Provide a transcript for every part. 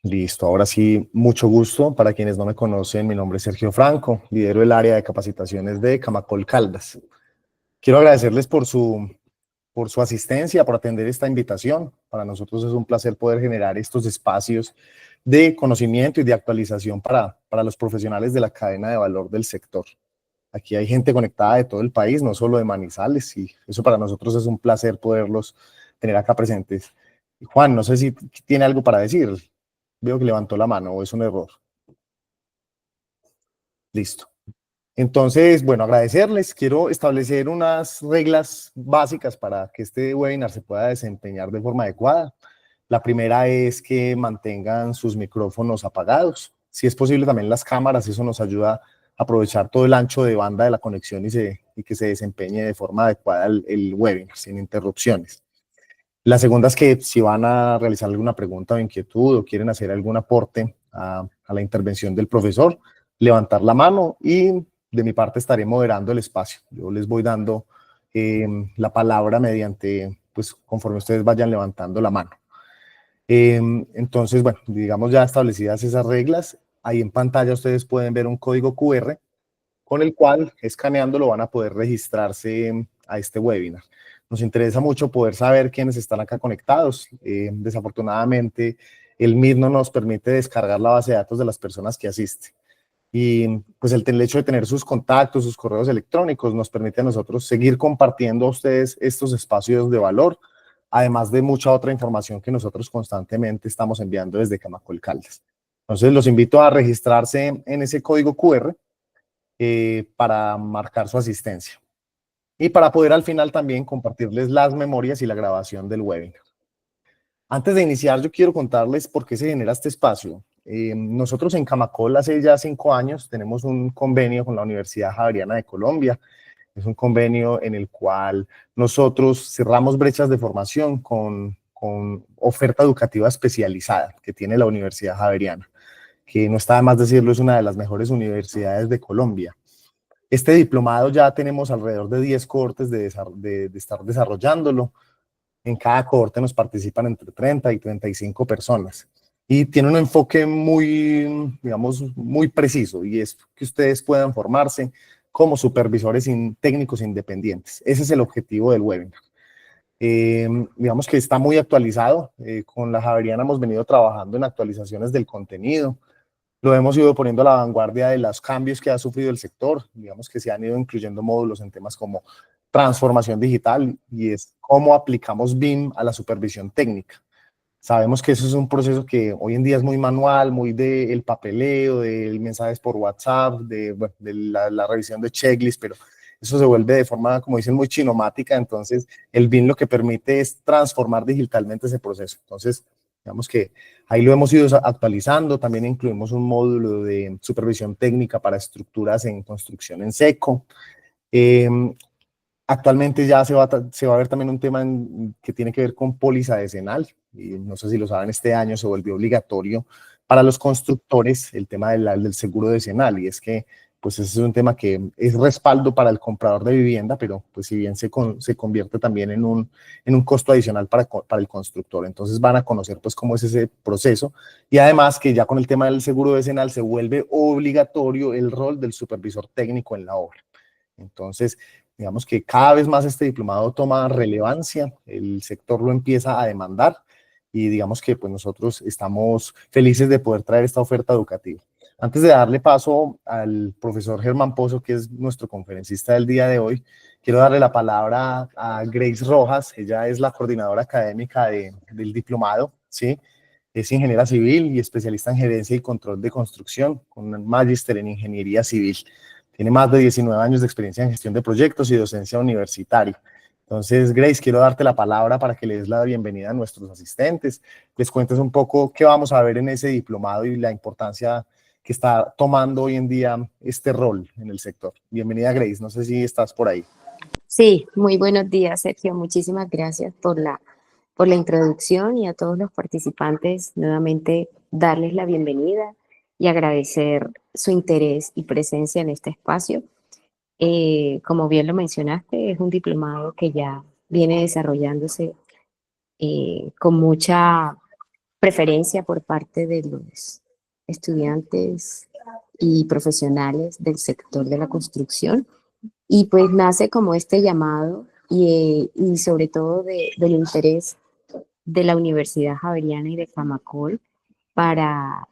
Listo, ahora sí, mucho gusto. Para quienes no me conocen, mi nombre es Sergio Franco, lidero el área de capacitaciones de Camacol Caldas. Quiero agradecerles por su asistencia, por atender esta invitación. Para nosotros es un placer poder generar estos espacios de conocimiento y de actualización para los profesionales de la cadena de valor del sector. Aquí hay gente conectada de todo el país, no solo de Manizales, y eso para nosotros es un placer poderlos tener acá presentes. Juan, no sé si tiene algo para decir. Veo que levantó la mano o es un error. Listo. Entonces, bueno, agradecerles. Quiero establecer unas reglas básicas para que este webinar se pueda desempeñar de forma adecuada. La primera es que mantengan sus micrófonos apagados. Si es posible, también las cámaras. Eso nos ayuda a aprovechar todo el ancho de banda de la conexión y que se desempeñe de forma adecuada el webinar, sin interrupciones. La segunda es que si van a realizar alguna pregunta o inquietud o quieren hacer algún aporte a la intervención del profesor, levantar la mano y de mi parte estaré moderando el espacio. Yo les voy dando la palabra mediante, pues conforme ustedes vayan levantando la mano. Entonces, bueno, digamos ya establecidas esas reglas, ahí en pantalla ustedes pueden ver un código QR con el cual, escaneándolo, van a poder registrarse a este webinar. Nos interesa mucho poder saber quiénes están acá conectados. Desafortunadamente, el Meet no nos permite descargar la base de datos de las personas que asisten. Y pues el hecho de tener sus contactos, sus correos electrónicos, nos permite a nosotros seguir compartiendo a ustedes estos espacios de valor, además de mucha otra información que nosotros constantemente estamos enviando desde Camacol Caldas. Entonces, los invito a registrarse en ese código QR para marcar su asistencia y para poder al final también compartirles las memorias y la grabación del webinar. Antes de iniciar, yo quiero contarles por qué se genera este espacio. Nosotros en Camacol hace ya 5 años tenemos un convenio con la Universidad Javeriana de Colombia. Es un convenio en el cual nosotros cerramos brechas de formación con oferta educativa especializada que tiene la Universidad Javeriana, que no está de más decirlo, es una de las mejores universidades de Colombia. Este diplomado ya tenemos alrededor de 10 cohortes de estar desarrollándolo. En cada cohorte nos participan entre 30 y 35 personas. Y tiene un enfoque muy, digamos, muy preciso, y es que ustedes puedan formarse como supervisores técnicos independientes. Ese es el objetivo del webinar. Digamos que está muy actualizado. Con la Javeriana hemos venido trabajando en actualizaciones del contenido. Lo hemos ido poniendo a la vanguardia de los cambios que ha sufrido el sector. Digamos que se han ido incluyendo módulos en temas como transformación digital, y es cómo aplicamos BIM a la supervisión técnica. Sabemos que eso es un proceso que hoy en día es muy manual, muy del papeleo, de mensajes por WhatsApp, bueno, de la revisión de checklist, pero eso se vuelve de forma, como dicen, muy chinomática. Entonces, el BIM lo que permite es transformar digitalmente ese proceso. Entonces, digamos que ahí lo hemos ido actualizando. También incluimos un módulo de supervisión técnica para estructuras en construcción en seco. Actualmente ya se va a ver también un tema que tiene que ver con póliza decenal, y no sé si lo saben, este año se volvió obligatorio para los constructores el tema del seguro decenal, y es que pues ese es un tema que es respaldo para el comprador de vivienda, pero pues si bien se convierte también en un costo adicional para el constructor. Entonces van a conocer pues cómo es ese proceso, y además que ya con el tema del seguro decenal se vuelve obligatorio el rol del supervisor técnico en la obra. Entonces, digamos que cada vez más este diplomado toma relevancia, el sector lo empieza a demandar, y digamos que pues nosotros estamos felices de poder traer esta oferta educativa. Antes de darle paso al profesor Germán Pozo, que es nuestro conferencista del día de hoy, quiero darle la palabra a Grace Rojas. Ella es la coordinadora académica del diplomado, ¿sí? Es ingeniera civil y especialista en gerencia y control de construcción, con un magíster en ingeniería civil. Tiene más de 19 años de experiencia en gestión de proyectos y docencia universitaria. Entonces, Grace, quiero darte la palabra para que le des la bienvenida a nuestros asistentes, les cuentes un poco qué vamos a ver en ese diplomado y la importancia que está tomando hoy en día este rol en el sector. Bienvenida, Grace, no sé si estás por ahí. Sí, muy buenos días, Sergio. Muchísimas gracias por la introducción, y a todos los participantes nuevamente darles la bienvenida y agradecer su interés y presencia en este espacio. Como bien lo mencionaste, es un diplomado que ya viene desarrollándose con mucha preferencia por parte de los estudiantes y profesionales del sector de la construcción. Y pues nace como este llamado y sobre todo del interés de la Universidad Javeriana y de Camacol para,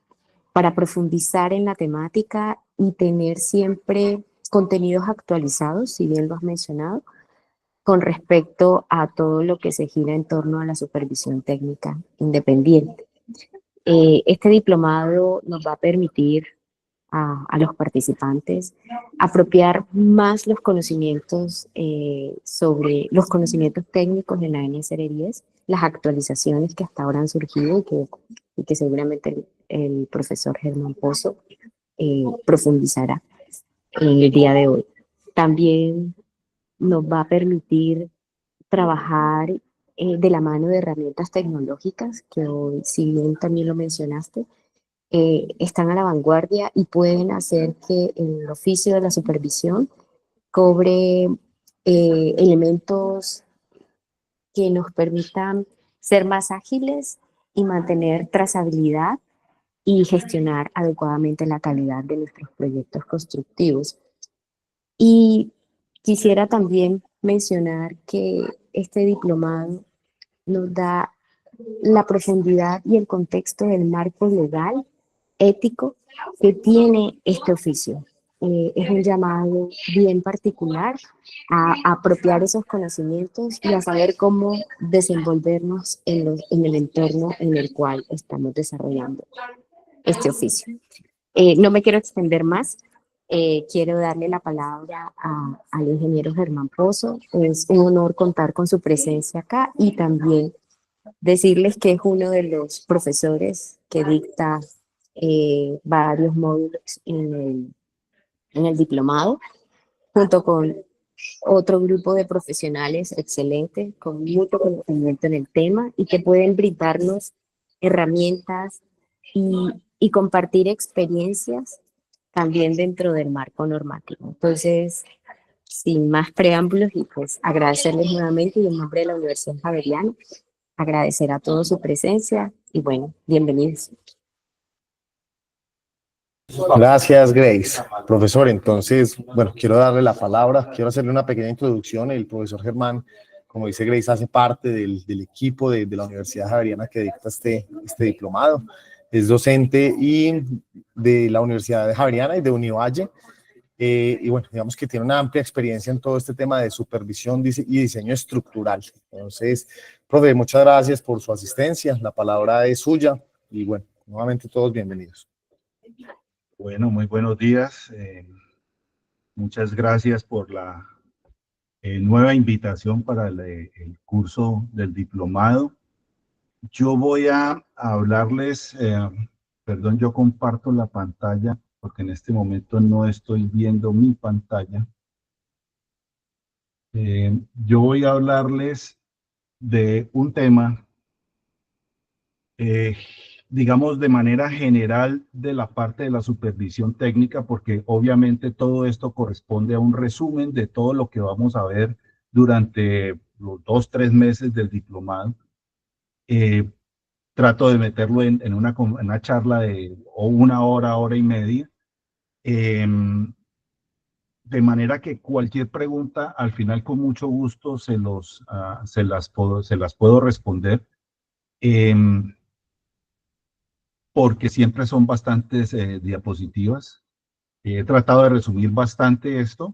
para profundizar en la temática y tener siempre contenidos actualizados, si bien lo has mencionado, con respecto a todo lo que se gira en torno a la supervisión técnica independiente. Este diplomado nos va a permitir a los participantes apropiar más los conocimientos sobre los conocimientos técnicos en la NSR10, las actualizaciones que hasta ahora han surgido y que seguramente el profesor Germán Pozo profundizará en el día de hoy. También nos va a permitir trabajar de la mano de herramientas tecnológicas, que hoy, si bien también lo mencionaste, están a la vanguardia y pueden hacer que el oficio de la supervisión cobre elementos que nos permitan ser más ágiles y mantener trazabilidad y gestionar adecuadamente la calidad de nuestros proyectos constructivos. Y quisiera también mencionar que este diplomado nos da la profundidad y el contexto del marco legal, ético que tiene este oficio. Es un llamado bien particular a apropiar esos conocimientos y a saber cómo desenvolvernos en el entorno en el cual estamos desarrollando este oficio. No me quiero extender más. Quiero darle la palabra al ingeniero Germán Pozo. Es un honor contar con su presencia acá y también decirles que es uno de los profesores que dicta varios módulos en el diplomado, junto con otro grupo de profesionales excelentes, con mucho conocimiento en el tema y que pueden brindarnos herramientas y compartir experiencias también dentro del marco normativo. Entonces, sin más preámbulos y pues agradecerles nuevamente y en nombre de la Universidad Javeriana, agradecer a todos su presencia y bueno, bienvenidos. Gracias, Grace. Profesor, entonces, bueno, quiero darle la palabra, quiero hacerle una pequeña introducción. El profesor Germán, como dice Grace, hace parte del equipo de la Universidad Javeriana que dicta este diplomado. Es docente y de la Universidad Javeriana y de Univalle. Y bueno, digamos que tiene una amplia experiencia en todo este tema de supervisión y diseño estructural. Entonces, profe, muchas gracias por su asistencia. La palabra es suya y bueno, nuevamente todos bienvenidos. Bueno, muy buenos días. Muchas gracias por la nueva invitación para el curso del diplomado. Yo voy a hablarles, perdón, yo comparto la pantalla porque en este momento no estoy viendo mi pantalla. Yo voy a hablarles de un tema digamos, de manera general de la parte de la supervisión técnica, porque obviamente todo esto corresponde a un resumen de todo lo que vamos a ver durante los 2-3 meses del diplomado. Trato de meterlo en una charla de o 1 hora, hora y media, de manera que cualquier pregunta, al final con mucho gusto se las puedo responder. Porque siempre son bastantes diapositivas. He tratado de resumir bastante esto.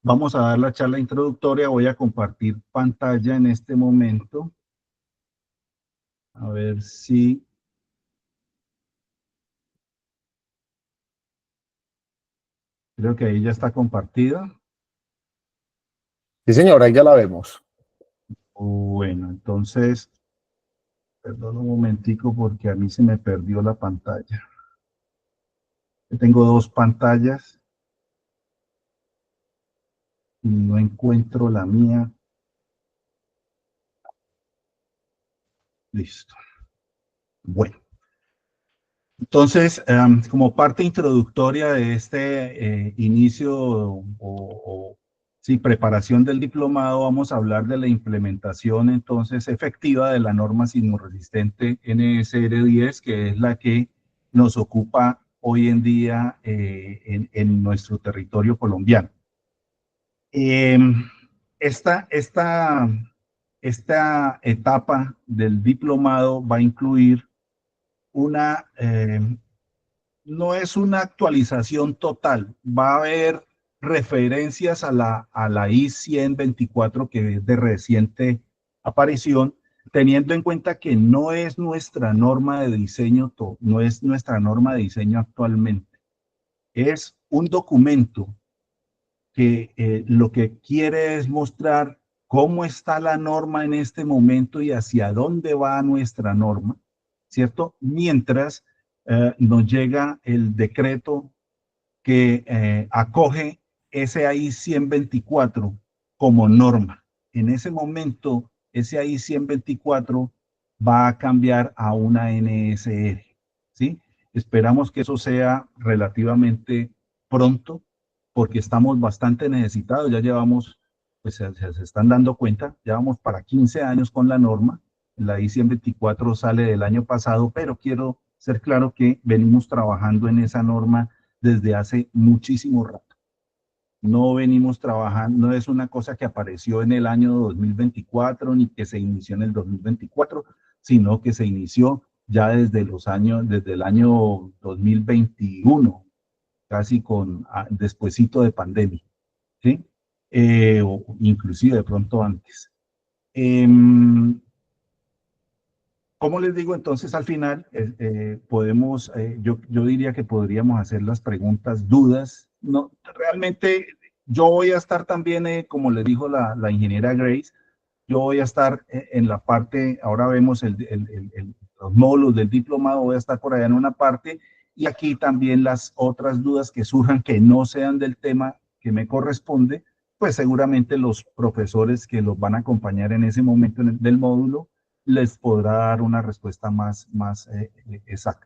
Vamos a dar la charla introductoria. Voy a compartir pantalla en este momento. A ver si... Creo que ahí ya está compartida. Sí, señora, ahí ya la vemos. Bueno, entonces, perdón un momentico porque a mí se me perdió la pantalla. Tengo dos pantallas y no encuentro la mía. Listo. Bueno. Entonces, como parte introductoria de este inicio o Sí, preparación del diplomado, vamos a hablar de la implementación entonces efectiva de la norma sismorresistente NSR10, que es la que nos ocupa hoy en día en nuestro territorio colombiano. Eh, esta etapa del diplomado va a incluir no es una actualización total, va a haber referencias a la I-124 que es de reciente aparición, teniendo en cuenta que no es nuestra norma de diseño, no es nuestra norma de diseño actualmente. Es un documento que lo que quiere es mostrar cómo está la norma en este momento y hacia dónde va nuestra norma, ¿cierto? Mientras nos llega el decreto que acoge SAI 124 como norma. En ese momento, SAI 124 va a cambiar a una NSR, ¿sí? Esperamos que eso sea relativamente pronto, porque estamos bastante necesitados, ya llevamos, pues se están dando cuenta, llevamos para 15 años con la norma, la I-124 sale del año pasado, pero quiero ser claro que venimos trabajando en esa norma desde hace muchísimo rato. No venimos trabajando, no es una cosa que apareció en el año 2024 ni que se inició en el 2024, sino que se inició ya desde el año 2021, casi despuesito de pandemia, ¿sí? O inclusive de pronto antes. Como les digo, entonces al final yo diría que podríamos hacer las preguntas, dudas. No, realmente yo voy a estar también, como les dijo la ingeniera Grace, yo voy a estar en la parte, ahora vemos los módulos del diplomado, voy a estar por allá en una parte, y aquí también las otras dudas que surjan que no sean del tema que me corresponde, pues seguramente los profesores que los van a acompañar en ese momento del módulo les podrá dar una respuesta más exacta.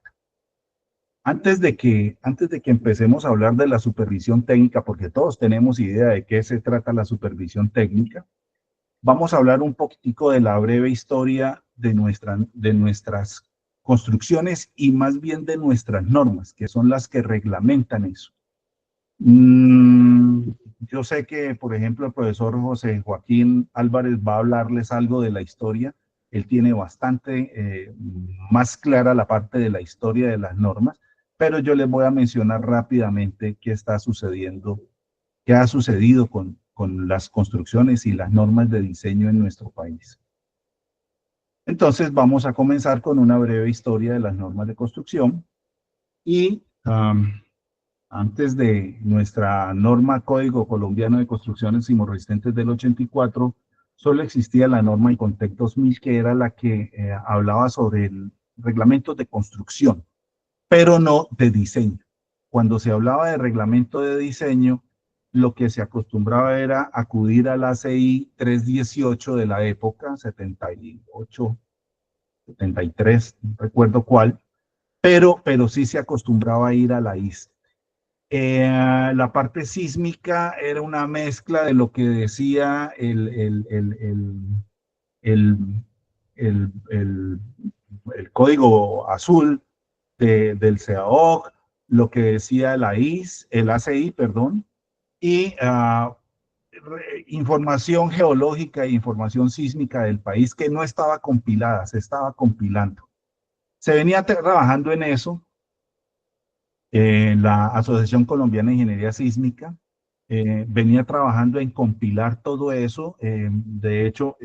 Antes de que empecemos a hablar de la supervisión técnica, porque todos tenemos idea de qué se trata la supervisión técnica, vamos a hablar un poquitico de la breve historia de nuestras construcciones y más bien de nuestras normas, que son las que reglamentan eso. Yo sé que, por ejemplo, el profesor José Joaquín Álvarez va a hablarles algo de la historia. Él tiene bastante más clara la parte de la historia de las normas, pero yo les voy a mencionar rápidamente qué está sucediendo, qué ha sucedido con las construcciones y las normas de diseño en nuestro país. Entonces vamos a comenzar con una breve historia de las normas de construcción y antes de nuestra norma Código Colombiano de Construcciones Sismorresistentes del 84, solo existía la norma ICONTEC 2000, que era la que hablaba sobre el reglamento de construcción, pero no de diseño. Cuando se hablaba de reglamento de diseño, lo que se acostumbraba era acudir a la ACI 318 de la época, 78, 73, no recuerdo cuál, pero sí se acostumbraba a ir a la IS. La parte sísmica era una mezcla de lo que decía el código azul del CAOC, lo que decía el ACI, perdón, y información geológica e información sísmica del país que no estaba compilada, se estaba compilando. Se venía trabajando en eso. La Asociación Colombiana de Ingeniería Sísmica venía trabajando en compilar todo eso. De hecho,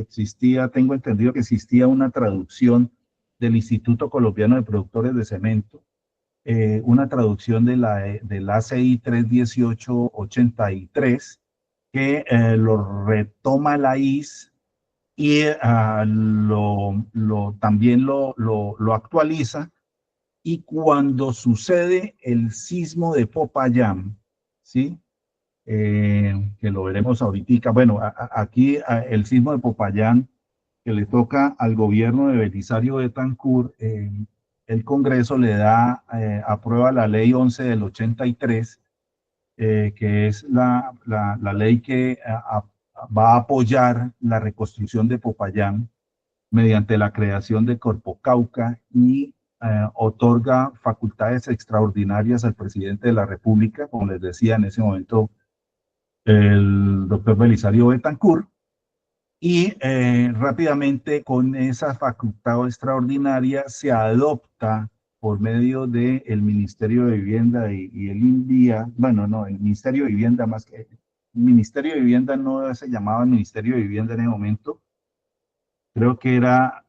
tengo entendido que existía una traducción del Instituto Colombiano de Productores de Cemento, una traducción del ACI 31883, que lo retoma la IS y también lo actualiza. Y cuando sucede el sismo de Popayán, ¿sí? Que lo veremos ahorita. Bueno, aquí el sismo de Popayán, que le toca al gobierno de Belisario Betancur, el Congreso le aprueba la ley 11 del 83, que es la ley que va a apoyar la reconstrucción de Popayán mediante la creación de Corpocauca y otorga facultades extraordinarias al presidente de la República, como les decía en ese momento el doctor Belisario Betancur, y rápidamente con esa facultad extraordinaria se adopta por medio del Ministerio de Vivienda y el INVIA, bueno, no, el Ministerio de Vivienda más que, el Ministerio de Vivienda no se llamaba Ministerio de Vivienda en ese momento, creo que era,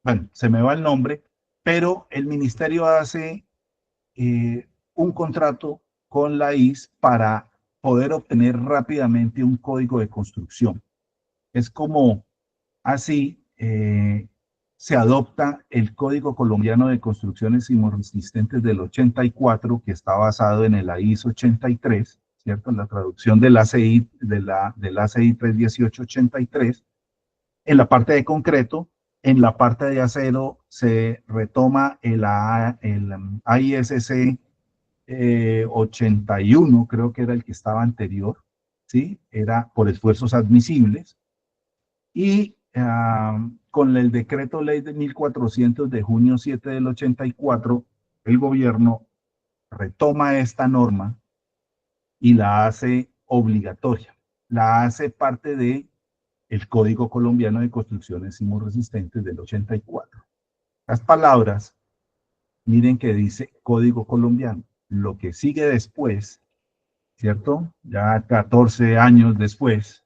bueno, se me va el nombre, pero el ministerio hace un contrato con la IS para poder obtener rápidamente un código de construcción. Es como así se adopta el Código Colombiano de Construcciones Sismorresistentes del 84, que está basado en el AIS 83, ¿cierto? En la traducción del ACI, del ACI 31883. En la parte de concreto, en la parte de acero se retoma el AISC 81, creo que era el que estaba anterior, ¿sí? Era por esfuerzos admisibles. Y con el decreto ley de 1400 de junio 7 del 84, el gobierno retoma esta norma y la hace obligatoria, la hace parte de el Código Colombiano de Construcciones Sismorresistentes del 84. Las palabras, miren que dice Código Colombiano. Lo que sigue después, ¿cierto? Ya 14 años después,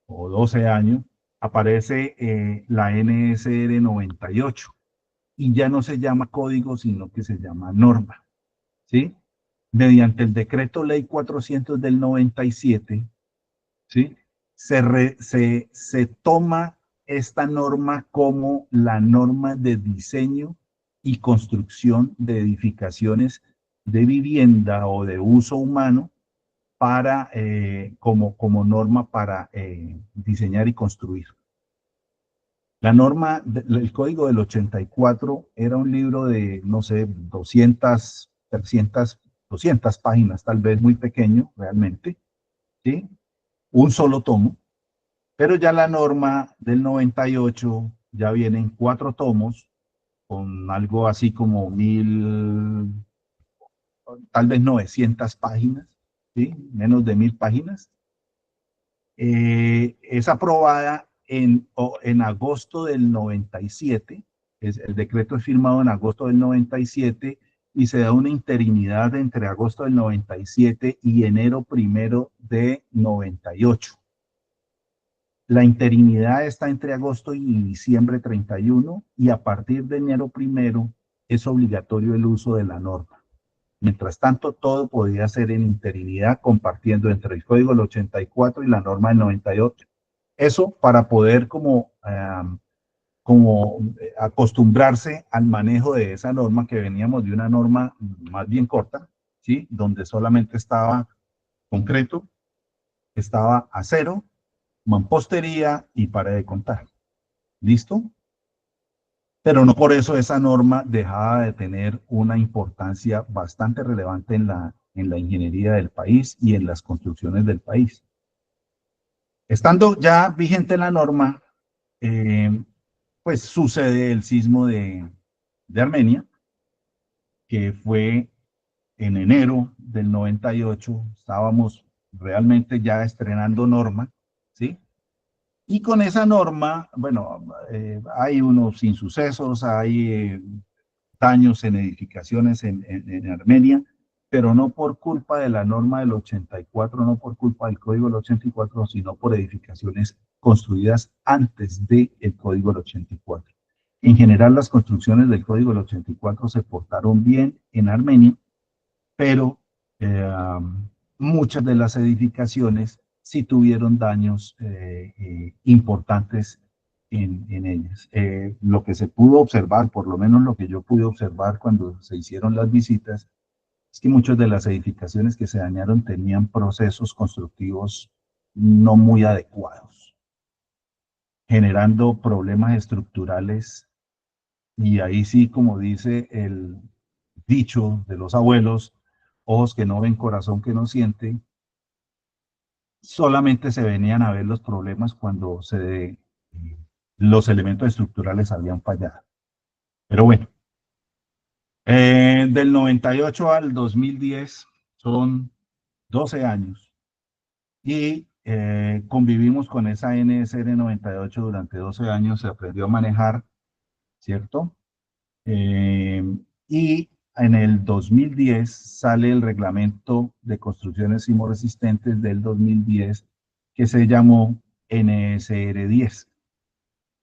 o 12 años, aparece la NSR 98 y ya no se llama código, sino que se llama norma, ¿sí? Mediante el decreto ley 400 del 97, ¿sí? Se toma esta norma como la norma de diseño y construcción de edificaciones de vivienda o de uso humano para, como norma para diseñar y construir. La norma, el código del 84 era un libro de, no sé, 200, 300, 200 páginas, tal vez muy pequeño realmente, ¿sí? Un solo tomo, pero ya la norma del 98 ya vienen 4 tomos con algo así como 1000, tal vez 900 páginas, ¿sí? Menos de 1000 páginas. Es aprobada en agosto del 97, el decreto es firmado en agosto del 97 y se da una interinidad entre agosto del 97 y enero 1 de 98. La interinidad está entre agosto y diciembre 31 y a partir de enero 1 es obligatorio el uso de la norma. Mientras tanto, todo podía ser en interinidad compartiendo entre el código del 84 y la norma del 98. Eso para poder como acostumbrarse al manejo de esa norma, que veníamos de una norma más bien corta, ¿sí? Donde solamente estaba concreto, estaba acero, mampostería y pared de contar. ¿Listo? Pero no por eso esa norma dejaba de tener una importancia bastante relevante en la ingeniería del país y en las construcciones del país. Estando ya vigente la norma, pues sucede el sismo de Armenia, que fue en enero del 98, estábamos realmente ya estrenando norma, ¿sí? Y con esa norma, bueno, hay unos insucesos, hay daños en edificaciones en Armenia, pero no por culpa de la norma del 84, no por culpa del código del 84, sino por edificaciones construidas antes del código del 84. En general, las construcciones del código del 84 se portaron bien en Armenia, pero muchas de las edificaciones sí tuvieron daños importantes en ellas. Lo que se pudo observar, por lo menos lo que yo pude observar cuando se hicieron las visitas, es que muchas de las edificaciones que se dañaron tenían procesos constructivos no muy adecuados, generando problemas estructurales. Y ahí sí, como dice el dicho de los abuelos, ojos que no ven, corazón que no siente, solamente se venían a ver los problemas cuando los elementos estructurales habían fallado. Pero bueno, del 98 al 2010 son 12 años y convivimos con esa NSR 98 durante 12 años, se aprendió a manejar, ¿cierto? Y en el 2010 sale el reglamento de construcciones sismoresistentes del 2010 que se llamó NSR 10.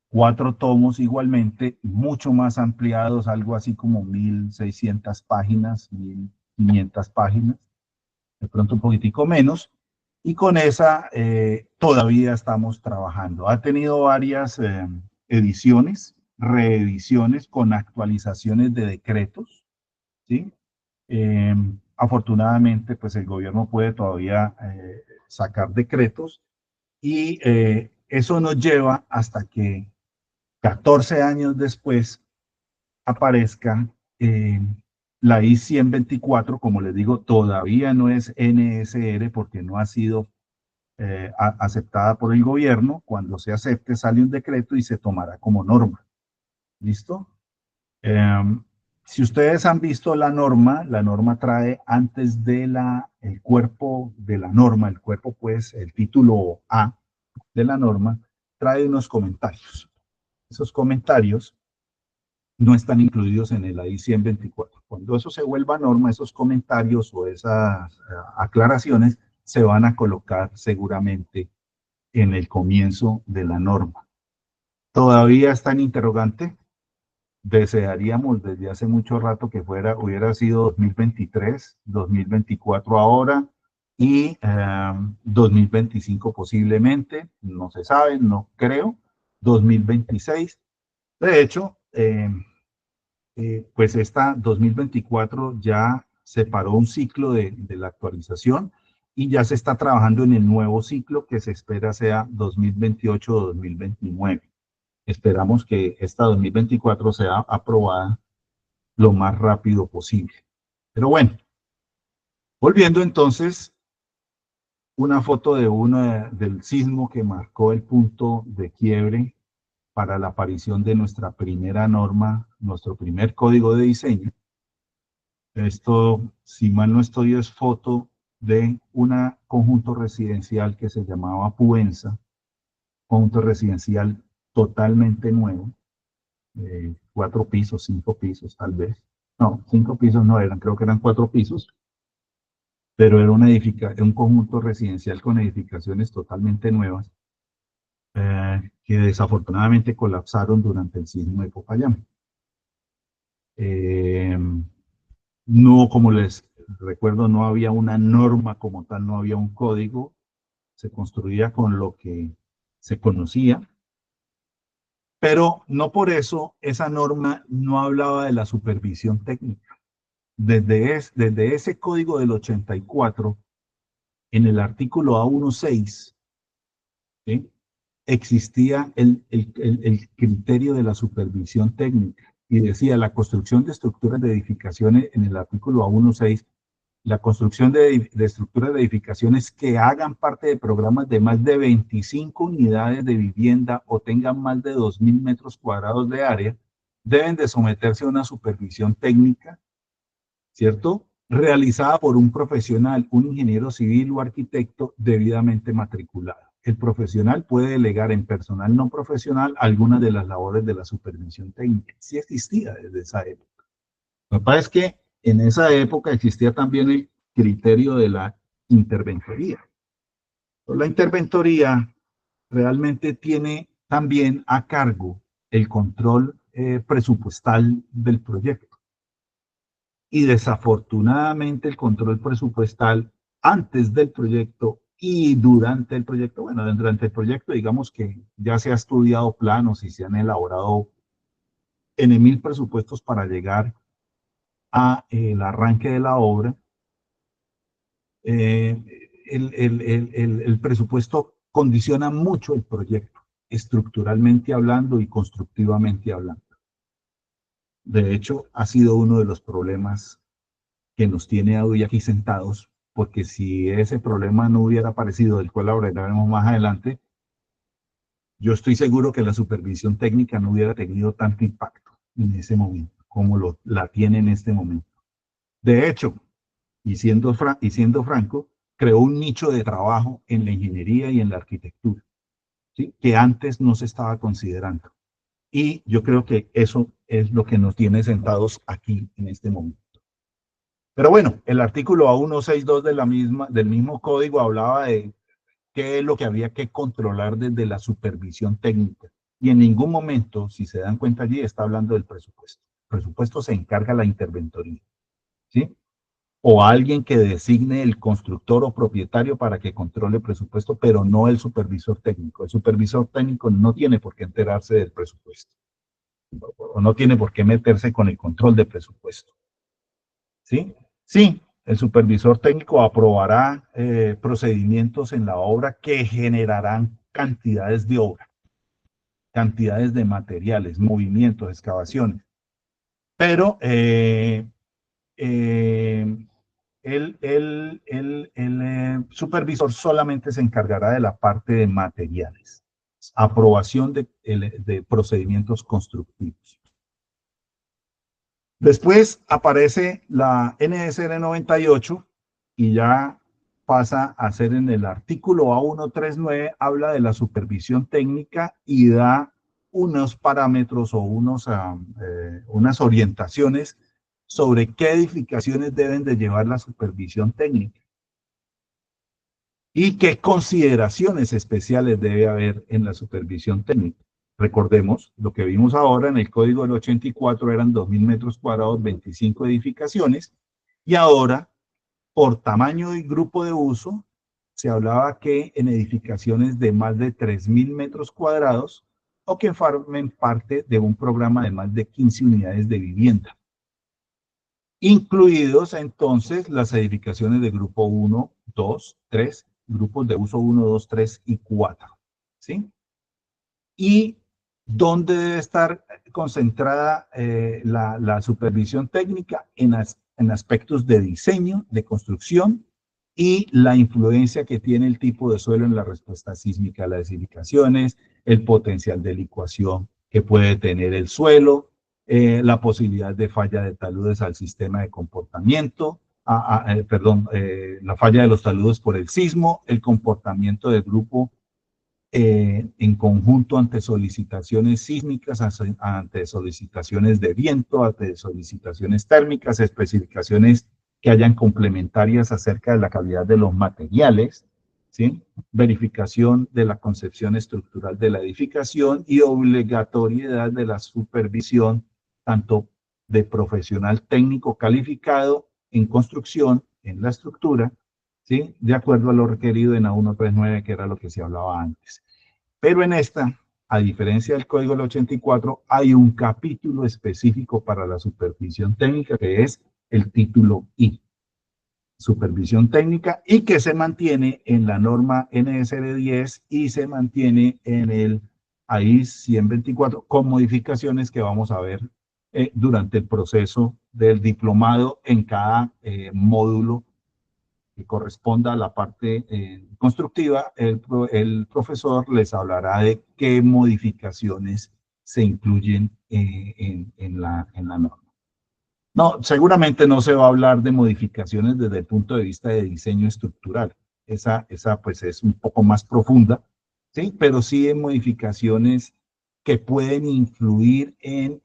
4 tomos igualmente, mucho más ampliados, algo así como 1.600 páginas, 1.500 páginas, de pronto un poquitico menos, y con esa todavía estamos trabajando. Ha tenido varias ediciones, reediciones con actualizaciones de decretos, ¿sí? Afortunadamente, pues el gobierno puede todavía sacar decretos y eso nos lleva hasta que 14 años después aparezca la I-124, como les digo, todavía no es NSR porque no ha sido aceptada por el gobierno. Cuando se acepte sale un decreto y se tomará como norma. ¿Listo? Si ustedes han visto la norma trae antes de el cuerpo de la norma, el cuerpo pues, el título A de la norma, trae unos comentarios. Esos comentarios no están incluidos en el AI 124. Cuando eso se vuelva norma, esos comentarios o esas aclaraciones se van a colocar seguramente en el comienzo de la norma. Todavía está en interrogante. Desearíamos desde hace mucho rato que hubiera sido 2023, 2024 ahora y 2025 posiblemente, no se sabe, no creo, 2026. De hecho, pues esta 2024 ya se paró un ciclo de la actualización y ya se está trabajando en el nuevo ciclo que se espera sea 2028 o 2029. Esperamos que esta 2024 sea aprobada lo más rápido posible. Pero bueno, volviendo entonces, una foto del sismo que marcó el punto de quiebre para la aparición de nuestra primera norma, nuestro primer código de diseño. Esto, si mal no estoy, es foto de un conjunto residencial que se llamaba Puenza, conjunto residencial totalmente nuevo, 4 pisos, 5 pisos tal vez. No, 5 pisos no eran, creo que eran 4 pisos, pero era un conjunto residencial con edificaciones totalmente nuevas que desafortunadamente colapsaron durante el sismo de Popayán. No, como les recuerdo, no había una norma como tal, no había un código, se construía con lo que se conocía, pero no por eso esa norma no hablaba de la supervisión técnica. Desde ese código del 84, en el artículo A16, ¿sí?, existía el criterio de la supervisión técnica y decía la construcción de estructuras de edificaciones en el artículo A16, la construcción de estructuras de edificaciones que hagan parte de programas de más de 25 unidades de vivienda o tengan más de 2.000 metros cuadrados de área, deben de someterse a una supervisión técnica, ¿cierto?, realizada por un profesional, un ingeniero civil o arquitecto debidamente matriculado. El profesional puede delegar en personal no profesional algunas de las labores de la supervisión técnica. Sí existía desde esa época. Lo que pasa es que en esa época existía también el criterio de la interventoría. La interventoría realmente tiene también a cargo el control presupuestal del proyecto. Y desafortunadamente el control presupuestal antes del proyecto y durante el proyecto, bueno, durante el proyecto digamos que ya se ha estudiado planos y se han elaborado en 1000 presupuestos para llegar a el arranque de la obra. El presupuesto condiciona mucho el proyecto, estructuralmente hablando y constructivamente hablando. De hecho, ha sido uno de los problemas que nos tiene hoy aquí sentados, porque si ese problema no hubiera aparecido, del cual hablaremos más adelante, yo estoy seguro que la supervisión técnica no hubiera tenido tanto impacto en ese momento como la tiene en este momento. De hecho, y siendo franco, creó un nicho de trabajo en la ingeniería y en la arquitectura, ¿sí?, que antes no se estaba considerando. Y yo creo que eso es lo que nos tiene sentados aquí en este momento. Pero bueno, el artículo A162 del mismo código hablaba de qué es lo que había que controlar desde la supervisión técnica. Y en ningún momento, si se dan cuenta allí, está hablando del presupuesto. El presupuesto se encarga la interventoría, ¿sí? O alguien que designe el constructor o propietario para que controle el presupuesto, pero no el supervisor técnico. El supervisor técnico no tiene por qué enterarse del presupuesto, o no tiene por qué meterse con el control de presupuesto, ¿sí? Sí, el supervisor técnico aprobará procedimientos en la obra que generarán cantidades de obra, cantidades de materiales, movimientos, excavaciones, pero el supervisor solamente se encargará de la parte de materiales, aprobación de procedimientos constructivos. Después aparece la NSR 98 y ya pasa a ser en el artículo A139, habla de la supervisión técnica y da unos parámetros o unas orientaciones sobre qué edificaciones deben de llevar la supervisión técnica y qué consideraciones especiales debe haber en la supervisión técnica. Recordemos, lo que vimos ahora en el código del 84 eran 2.000 metros cuadrados, 25 edificaciones, y ahora, por tamaño y grupo de uso, se hablaba que en edificaciones de más de 3.000 metros cuadrados o que formen parte de un programa de más de 15 unidades de vivienda, incluidos entonces las edificaciones de grupo 1, 2, 3, grupos de uso 1, 2, 3 y 4, ¿sí? Y dónde debe estar concentrada la supervisión técnica en aspectos de diseño, de construcción y la influencia que tiene el tipo de suelo en la respuesta sísmica a las edificaciones, el potencial de licuación que puede tener el suelo, la posibilidad de falla de taludes al sistema de comportamiento, la falla de los taludes por el sismo, el comportamiento del grupo en conjunto ante solicitaciones sísmicas, ante solicitaciones de viento, ante solicitaciones térmicas, especificaciones que hayan complementarias acerca de la calidad de los materiales, ¿sí? Verificación de la concepción estructural de la edificación y obligatoriedad de la supervisión tanto de profesional técnico calificado en construcción, en la estructura, ¿sí?, de acuerdo a lo requerido en A139, que era lo que se hablaba antes. Pero en esta, a diferencia del código del 84, hay un capítulo específico para la supervisión técnica, que es el título I, supervisión técnica, y que se mantiene en la norma NSR 10 y se mantiene en el AIS 124, con modificaciones que vamos a ver durante el proceso del diplomado en cada módulo que corresponda a la parte constructiva. El profesor les hablará de qué modificaciones se incluyen en la norma. No, seguramente no se va a hablar de modificaciones desde el punto de vista de diseño estructural. Esa pues es un poco más profunda, ¿sí? Pero sí en modificaciones que pueden influir en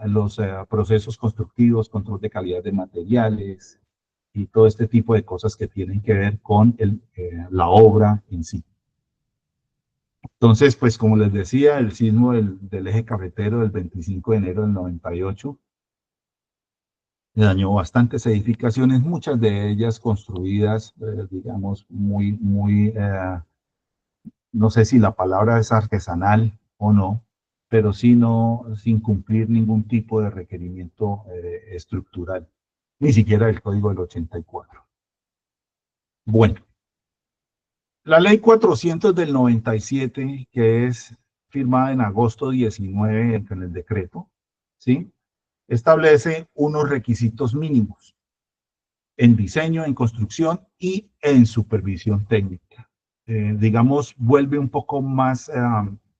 los procesos constructivos, control de calidad de materiales y todo este tipo de cosas que tienen que ver con la obra en sí. Entonces, pues como les decía, el sismo del eje cafetero del 25 de enero del 98 dañó bastantes edificaciones, muchas de ellas construidas, digamos, no sé si la palabra es artesanal o no, pero sí sin cumplir ningún tipo de requerimiento estructural, ni siquiera el código del 84. Bueno, la ley 400 del 97, que es firmada en agosto 19 en el decreto, ¿sí?, establece unos requisitos mínimos en diseño, en construcción y en supervisión técnica. Digamos, vuelve un poco más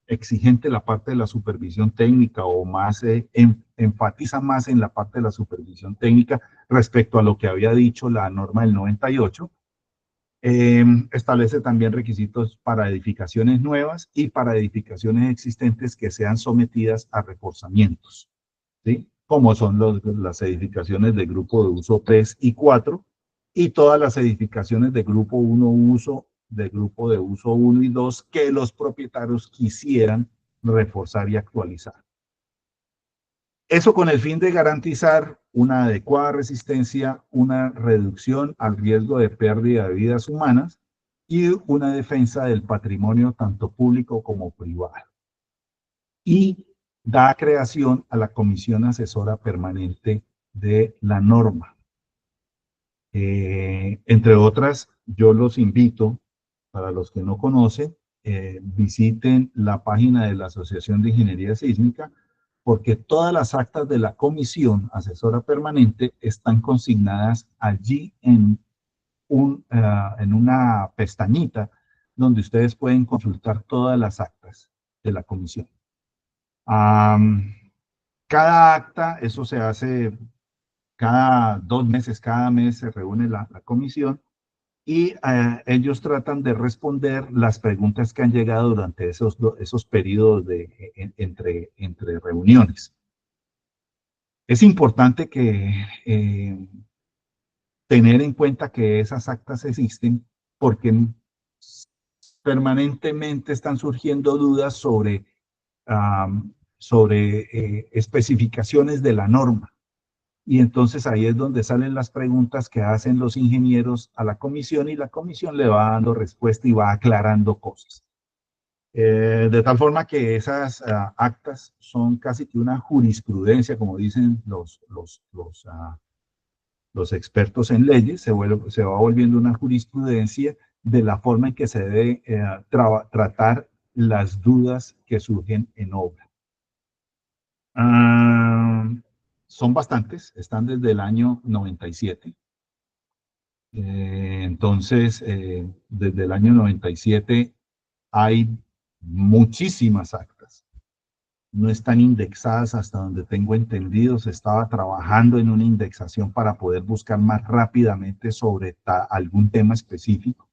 exigente la parte de la supervisión técnica o más enfatiza más en la parte de la supervisión técnica respecto a lo que había dicho la norma del 98. Establece también requisitos para edificaciones nuevas y para edificaciones existentes que sean sometidas a reforzamientos, ¿sí? Como son las edificaciones de grupo de uso 3 y 4 y todas las edificaciones de grupo 1 uso, de grupo de uso 1 y 2 que los propietarios quisieran reforzar y actualizar. Eso con el fin de garantizar una adecuada resistencia, una reducción al riesgo de pérdida de vidas humanas y una defensa del patrimonio tanto público como privado. Y da creación a la Comisión Asesora Permanente de la norma. Entre otras, yo los invito, para los que no conocen, visiten la página de la Asociación de Ingeniería Sísmica, porque todas las actas de la Comisión Asesora Permanente están consignadas allí en una pestañita donde ustedes pueden consultar todas las actas de la comisión. Cada acta, eso se hace cada 2 meses, cada mes se reúne la comisión y ellos tratan de responder las preguntas que han llegado durante esos periodos entre reuniones. Es importante que tener en cuenta que esas actas existen porque permanentemente están surgiendo dudas sobre especificaciones de la norma. Y entonces ahí es donde salen las preguntas que hacen los ingenieros a la comisión y la comisión le va dando respuesta y va aclarando cosas. De tal forma que esas actas son casi que una jurisprudencia, como dicen los expertos en leyes, se va volviendo una jurisprudencia de la forma en que se debe tratar las dudas que surgen en obra. Son bastantes, están desde el año 97. Entonces, desde el año 97 hay muchísimas actas. No están indexadas hasta donde tengo entendido. Se estaba trabajando en una indexación para poder buscar más rápidamente sobre algún tema específico.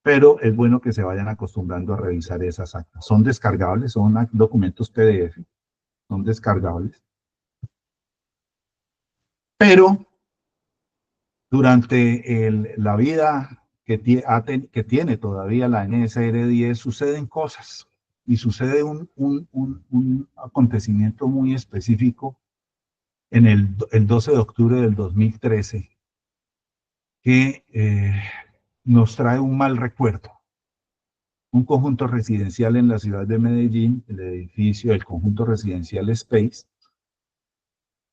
Pero es bueno que se vayan acostumbrando a revisar esas actas. Son descargables, son documentos PDF, son descargables. Pero durante la vida que tiene todavía la NSR 10 suceden cosas y sucede un acontecimiento muy específico en el 12 de octubre del 2013 que nos trae un mal recuerdo. Un conjunto residencial en la ciudad de Medellín, el conjunto residencial Space,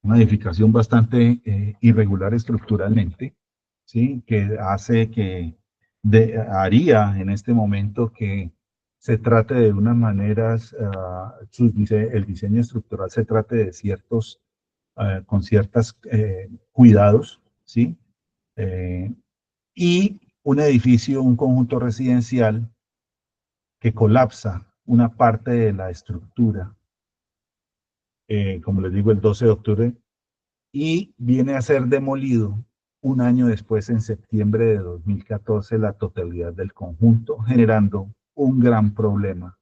una edificación bastante irregular estructuralmente, ¿sí? Que hace haría en este momento que se trate de unas maneras, el diseño estructural se trate de con ciertos cuidados, ¿sí? Y un edificio, un conjunto residencial que colapsa una parte de la estructura, como les digo, el 12 de octubre, y viene a ser demolido un año después, en septiembre de 2014, la totalidad del conjunto, generando un gran problema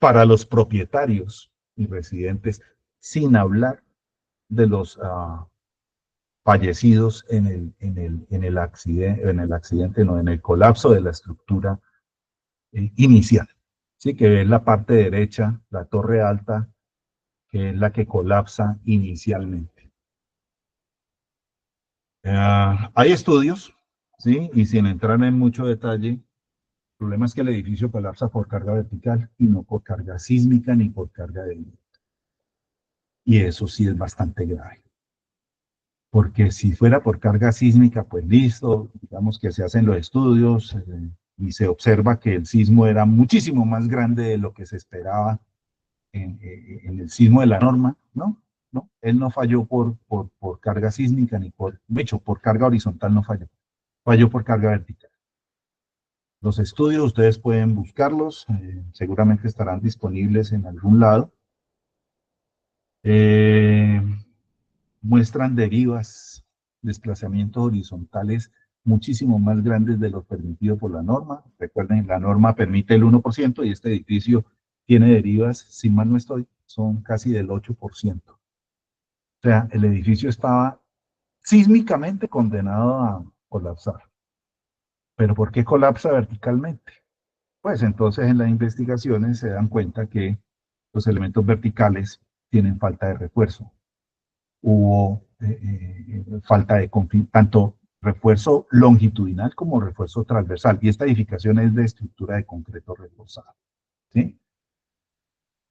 para los propietarios y residentes, sin hablar de los fallecidos en el accidente, no, en el colapso de la estructura inicial. Sí, que es la parte derecha, la torre alta, que es la que colapsa inicialmente. Hay estudios, ¿sí? Y sin entrar en mucho detalle, el problema es que el edificio colapsa por carga vertical y no por carga sísmica ni por carga de viento. Y eso sí es bastante grave. Porque si fuera por carga sísmica, pues listo, digamos que se hacen los estudios y se observa que el sismo era muchísimo más grande de lo que se esperaba en el sismo de la norma, ¿no? ¿no? Él no falló por carga sísmica, ni de hecho, por carga horizontal no falló, falló por carga vertical. Los estudios ustedes pueden buscarlos, seguramente estarán disponibles en algún lado. Muestran derivas, desplazamientos horizontales muchísimo más grandes de lo permitido por la norma. Recuerden, la norma permite el 1% y este edificio tiene derivas, si mal no estoy, son casi del 8%. O sea, el edificio estaba sísmicamente condenado a colapsar. ¿Pero por qué colapsa verticalmente? Pues entonces en las investigaciones se dan cuenta que los elementos verticales tienen falta de refuerzo. Hubo falta de tanto refuerzo longitudinal como refuerzo transversal. Y esta edificación es de estructura de concreto reforzado, ¿sí?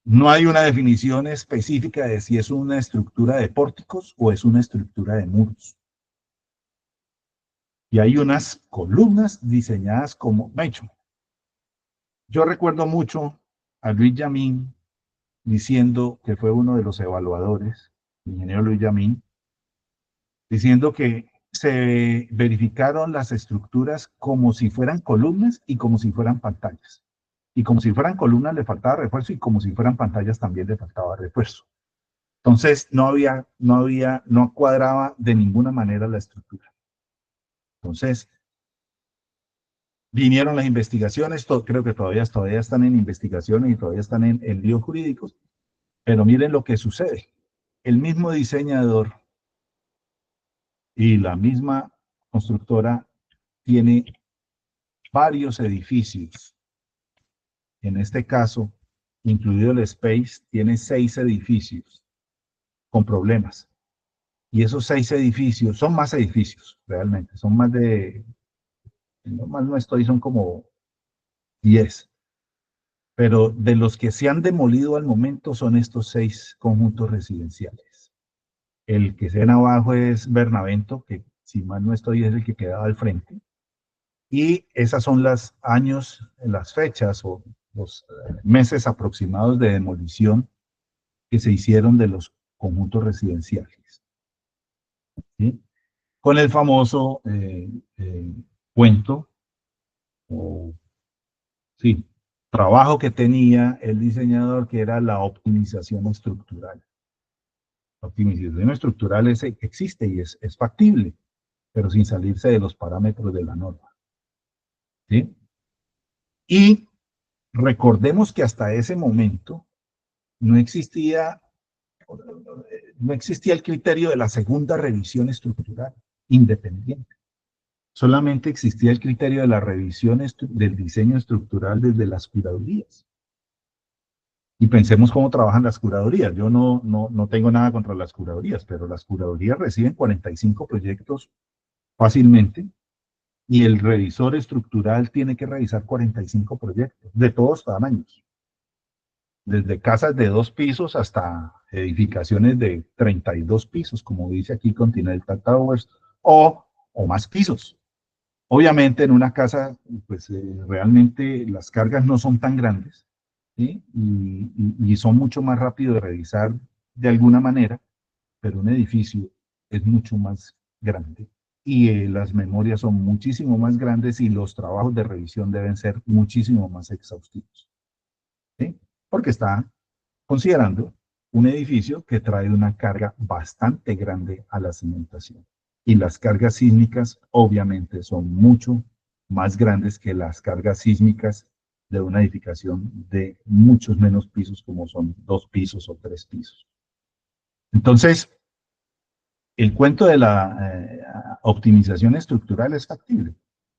No hay una definición específica de si es una estructura de pórticos o es una estructura de muros. Y hay unas columnas diseñadas como... Yo recuerdo mucho a Luis Yamín diciendo, que fue uno de los evaluadores, el ingeniero Luis Yamín, diciendo que se verificaron las estructuras como si fueran columnas y como si fueran pantallas. Y como si fueran columnas le faltaba refuerzo y como si fueran pantallas también le faltaba refuerzo. Entonces no cuadraba de ninguna manera la estructura. Entonces, vinieron las investigaciones, creo que todavía están en investigaciones y todavía están en líos jurídicos, pero miren lo que sucede. El mismo diseñador y la misma constructora tiene varios edificios. En este caso, incluido el Space, tiene 6 edificios con problemas. Y esos 6 edificios, son más edificios, realmente, son más de, no más no estoy, son como 10. Pero de los que se han demolido al momento son estos 6 conjuntos residenciales. El que se ven abajo es Bernavento, que si mal no estoy es el que quedaba al frente. Y esas son las años, las fechas o los meses aproximados de demolición que se hicieron de los conjuntos residenciales. ¿Sí? Con el famoso cuento, o sí, trabajo que tenía el diseñador, que era la optimización estructural. La optimización estructural existe y es factible, pero sin salirse de los parámetros de la norma. ¿Sí? Y recordemos que hasta ese momento no existía el criterio de la segunda revisión estructural independiente. Solamente existía el criterio de la revisión del diseño estructural desde las curadurías. Y pensemos cómo trabajan las curadurías. Yo no tengo nada contra las curadurías, pero las curadurías reciben 45 proyectos fácilmente y el revisor estructural tiene que revisar 45 proyectos de todos tamaños. Desde casas de 2 pisos hasta edificaciones de 32 pisos, como dice aquí Continental Towers, o más pisos. Obviamente en una casa, pues realmente las cargas no son tan grandes, ¿sí? Y son mucho más rápido de revisar de alguna manera, pero un edificio es mucho más grande y las memorias son muchísimo más grandes y los trabajos de revisión deben ser muchísimo más exhaustivos, ¿sí? Porque está considerando un edificio que trae una carga bastante grande a la cimentación. Y las cargas sísmicas obviamente son mucho más grandes que las cargas sísmicas de una edificación de muchos menos pisos, como son 2 pisos o 3 pisos. Entonces, el cuento de la optimización estructural es factible,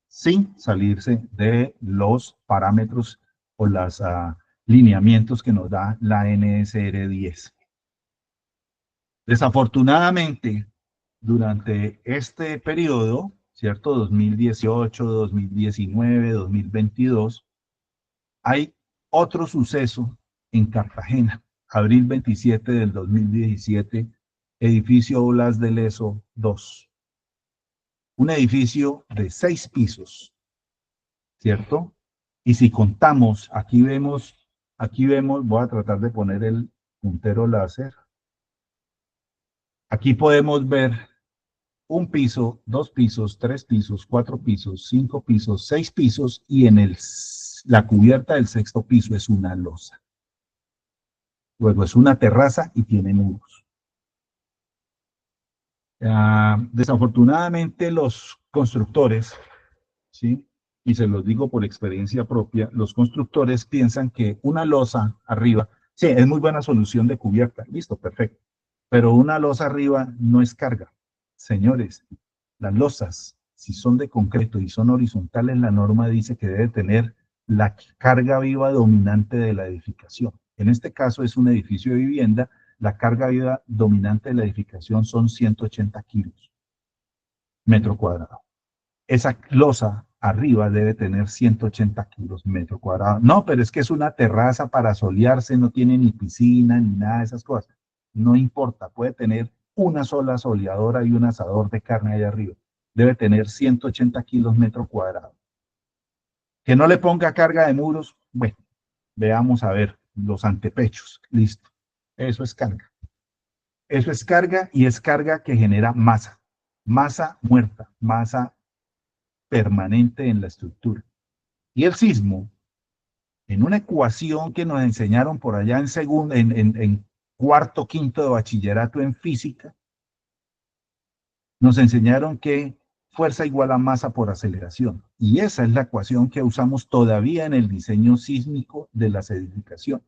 sin salirse de los parámetros o los lineamientos que nos da la NSR 10. Desafortunadamente, durante este periodo, ¿cierto? 2018, 2019, 2022, hay otro suceso en Cartagena, abril 27 del 2017, edificio Blas de Lezo 2. Un edificio de 6 pisos, ¿cierto? Y si contamos, aquí vemos, voy a tratar de poner el puntero láser. Aquí podemos ver un piso, dos pisos, tres pisos, cuatro pisos, cinco pisos, seis pisos y en la cubierta del sexto piso es una losa. Luego es una terraza y tiene muros. Desafortunadamente los constructores, ¿sí? Y se los digo por experiencia propia, los constructores piensan que una losa arriba, sí, es muy buena solución de cubierta, listo, perfecto, pero una losa arriba no es carga. Señores, las losas, si son de concreto y son horizontales, la norma dice que debe tener la carga viva dominante de la edificación. En este caso es un edificio de vivienda, la carga viva dominante de la edificación son 180 kilos metro cuadrado. Esa losa arriba debe tener 180 kilos metro cuadrado. No, pero es que es una terraza para solearse, no tiene ni piscina ni nada de esas cosas. No importa, puede tener una sola soleadora y un asador de carne allá arriba. Debe tener 180 kilos metro cuadrado. Que no le ponga carga de muros, bueno, veamos a ver los antepechos. Listo. Eso es carga. Eso es carga y es carga que genera masa. Masa muerta, masa permanente en la estructura. Y el sismo, en una ecuación que nos enseñaron por allá en cuarto, quinto de bachillerato en física, nos enseñaron que fuerza igual a masa por aceleración. Y esa es la ecuación que usamos todavía en el diseño sísmico de las edificaciones.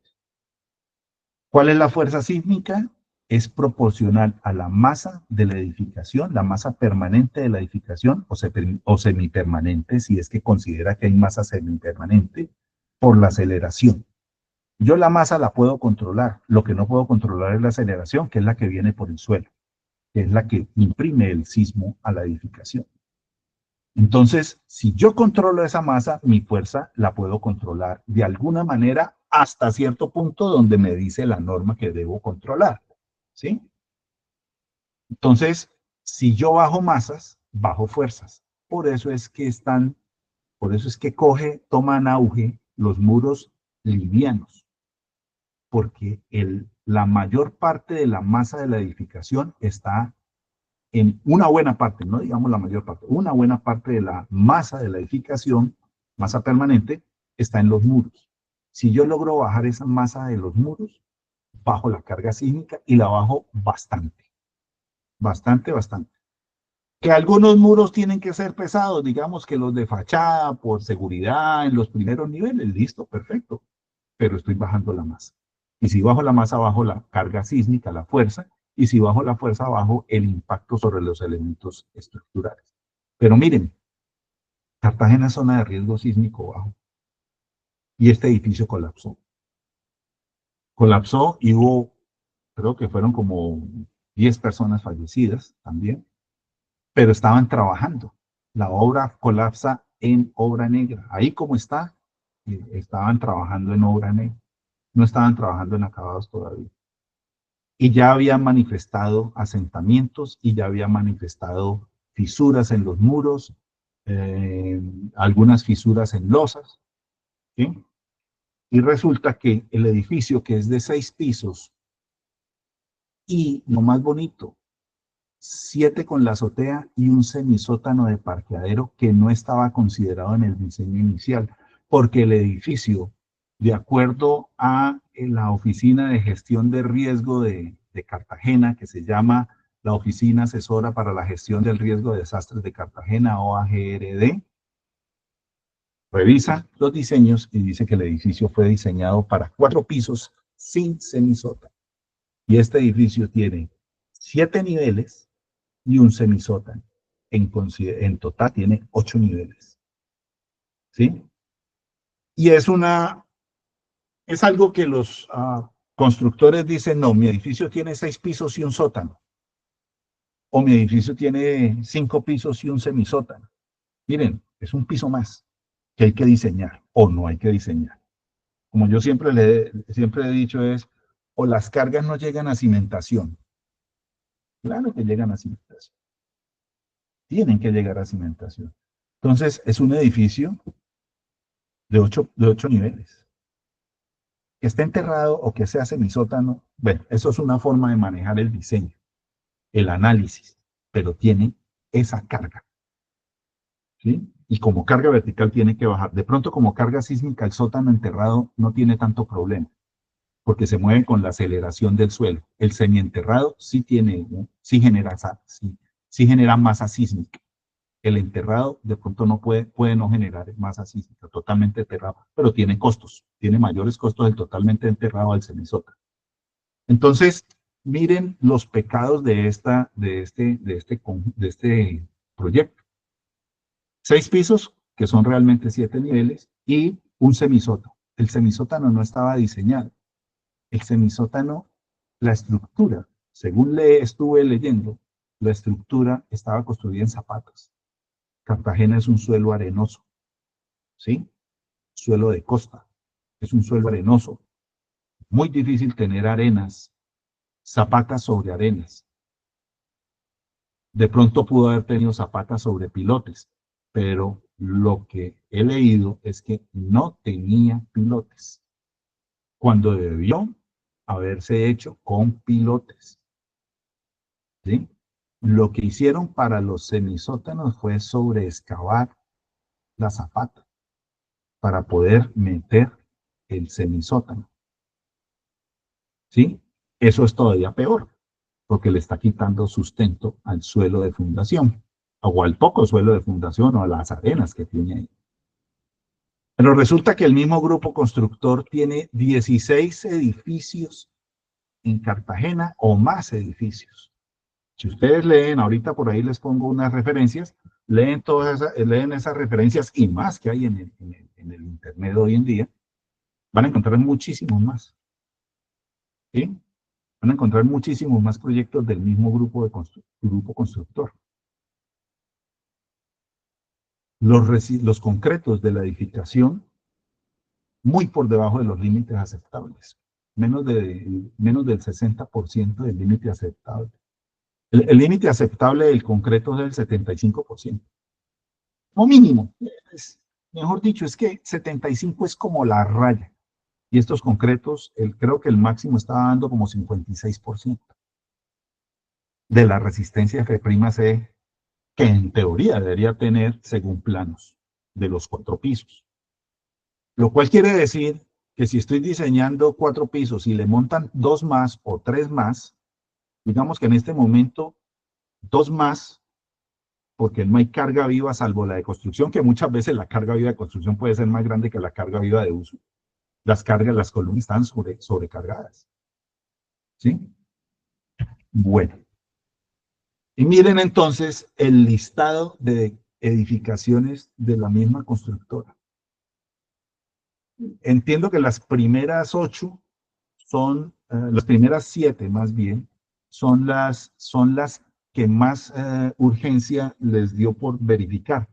¿Cuál es la fuerza sísmica? Es proporcional a la masa de la edificación, la masa permanente de la edificación o semipermanente, si es que considera que hay masa semipermanente, por la aceleración. Yo la masa la puedo controlar, lo que no puedo controlar es la aceleración, que es la que viene por el suelo, que es la que imprime el sismo a la edificación. Entonces, si yo controlo esa masa, mi fuerza la puedo controlar de alguna manera hasta cierto punto donde me dice la norma que debo controlar, ¿sí? Entonces, si yo bajo masas, bajo fuerzas. Por eso es que toman auge los muros livianos, porque la mayor parte de la masa de la edificación está en una buena parte, no digamos la mayor parte, una buena parte de la masa de la edificación, masa permanente, está en los muros. Si yo logro bajar esa masa de los muros, bajo la carga sísmica y la bajo bastante, bastante, bastante. Que algunos muros tienen que ser pesados, digamos que los de fachada, por seguridad, en los primeros niveles, listo, perfecto, pero estoy bajando la masa. Y si bajo la masa, bajo la carga sísmica, la fuerza, y si bajo la fuerza, bajo el impacto sobre los elementos estructurales. Pero miren, Cartagena es zona de riesgo sísmico bajo, y este edificio colapsó. Colapsó y creo que fueron como 10 personas fallecidas también, pero estaban trabajando. La obra colapsa en obra negra. Ahí como está, estaban trabajando en obra negra. No estaban trabajando en acabados todavía. Y ya habían manifestado asentamientos y ya habían manifestado fisuras en los muros, algunas fisuras en losas, ¿sí? Y resulta que el edificio, que es de 6 pisos y lo más bonito, 7 con la azotea y un semisótano de parqueadero que no estaba considerado en el diseño inicial, porque el edificio, de acuerdo a la Oficina de Gestión de Riesgo de Cartagena, que se llama la Oficina Asesora para la Gestión del Riesgo de Desastres de Cartagena, OAGRD, revisa los diseños y dice que el edificio fue diseñado para 4 pisos sin semisótano. Y este edificio tiene 7 niveles y un semisótano. En total tiene 8 niveles. ¿Sí? Y es algo que los constructores dicen, no, mi edificio tiene 6 pisos y un sótano. O mi edificio tiene 5 pisos y un semisótano. Miren, es un piso más que hay que diseñar o no hay que diseñar. Como yo siempre he dicho es, o las cargas no llegan a cimentación. Claro que llegan a cimentación. Tienen que llegar a cimentación. Entonces, es un edificio de 8 niveles. Que esté enterrado o que sea semisótano, bueno, eso es una forma de manejar el diseño. el análisis, pero tiene esa carga, ¿sí? Y como carga vertical tiene que bajar. De pronto, como carga sísmica, el sótano enterrado no tiene tanto problema, porque se mueve con la aceleración del suelo. El semienterrado sí tiene, ¿no? Sí genera, sí genera masa sísmica. El enterrado de pronto no puede no generar masa sísmica, totalmente enterrado, pero tiene costos, tiene mayores costos el totalmente enterrado al semisótano. Entonces, miren los pecados de este proyecto. 6 pisos, que son realmente 7 niveles, y un semisótano. El semisótano no estaba diseñado. El semisótano, la estructura, según estuve leyendo, la estructura estaba construida en zapatas. Cartagena es un suelo arenoso, ¿sí? Suelo de costa. Es un suelo arenoso. Muy difícil tener arenas, zapatas sobre arenas. De pronto pudo haber tenido zapatas sobre pilotes, pero lo que he leído es que no tenía pilotes, cuando debió haberse hecho con pilotes, ¿sí? Lo que hicieron para los semisótanos fue sobreexcavar la zapata para poder meter el semisótano, ¿sí? Eso es todavía peor, porque le está quitando sustento al suelo de fundación, o al poco suelo de fundación, o a las arenas que tiene ahí. Pero resulta que el mismo grupo constructor tiene 16 edificios en Cartagena o más edificios. Si ustedes leen, ahorita por ahí les pongo unas referencias, leen esas referencias y más que hay en el Internet hoy en día, van a encontrar muchísimos más, ¿sí? Van a encontrar muchísimos más proyectos del mismo grupo constructor. Los concretos de la edificación muy por debajo de los límites aceptables, menos del 60% del límite aceptable. El límite aceptable del concreto es del 75%. O mínimo, mejor dicho, es que 75 es como la raya. Y estos concretos, creo que el máximo estaba dando como 56% de la resistencia F'C que en teoría debería tener según planos de los 4 pisos. Lo cual quiere decir que si estoy diseñando 4 pisos y le montan 2 más o 3 más, digamos que en este momento 2 más, porque no hay carga viva salvo la de construcción, que muchas veces la carga viva de construcción puede ser más grande que la carga viva de uso. Las columnas están sobrecargadas, ¿sí? Bueno, y miren entonces el listado de edificaciones de la misma constructora. Entiendo que las primeras 8 son, las primeras 7 más bien, son las que más urgencia les dio por verificar.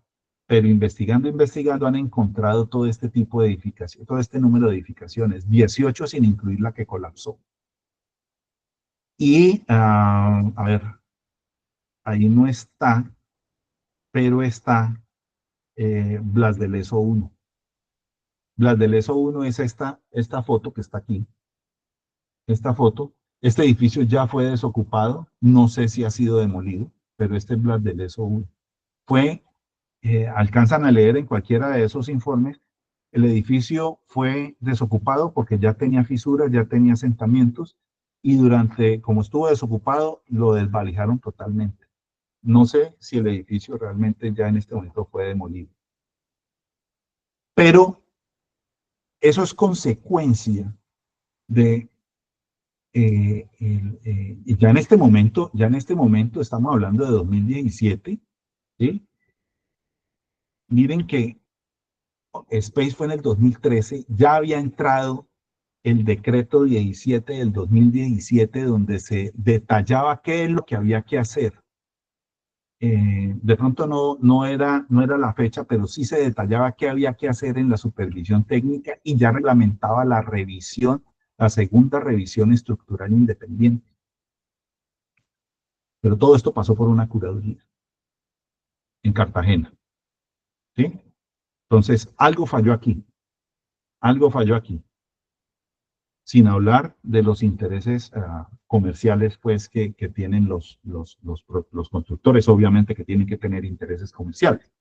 Pero investigando han encontrado todo este tipo de edificaciones, todo este número de edificaciones, 18 sin incluir la que colapsó. Y, a ver, ahí no está, pero está Blas de Lezo 1. Blas de Lezo 1 es esta foto que está aquí. Esta foto. Este edificio ya fue desocupado. No sé si ha sido demolido, pero este es Blas de Lezo 1. Alcanzan a leer en cualquiera de esos informes, el edificio fue desocupado porque ya tenía fisuras, ya tenía asentamientos, y como estuvo desocupado, lo desvalijaron totalmente. No sé si el edificio realmente ya en este momento fue demolido. Pero eso es consecuencia de, ya en este momento estamos hablando de 2017, ¿sí? Miren que Space fue en el 2013, ya había entrado el decreto 17 del 2017, donde se detallaba qué es lo que había que hacer. De pronto no era la fecha, pero sí se detallaba qué había que hacer en la supervisión técnica y ya reglamentaba la revisión, la segunda revisión estructural independiente. Pero todo esto pasó por una curaduría en Cartagena, ¿sí? Entonces, algo falló aquí. Algo falló aquí. sin hablar de los intereses comerciales pues, que tienen los constructores, obviamente que tienen que tener intereses comerciales,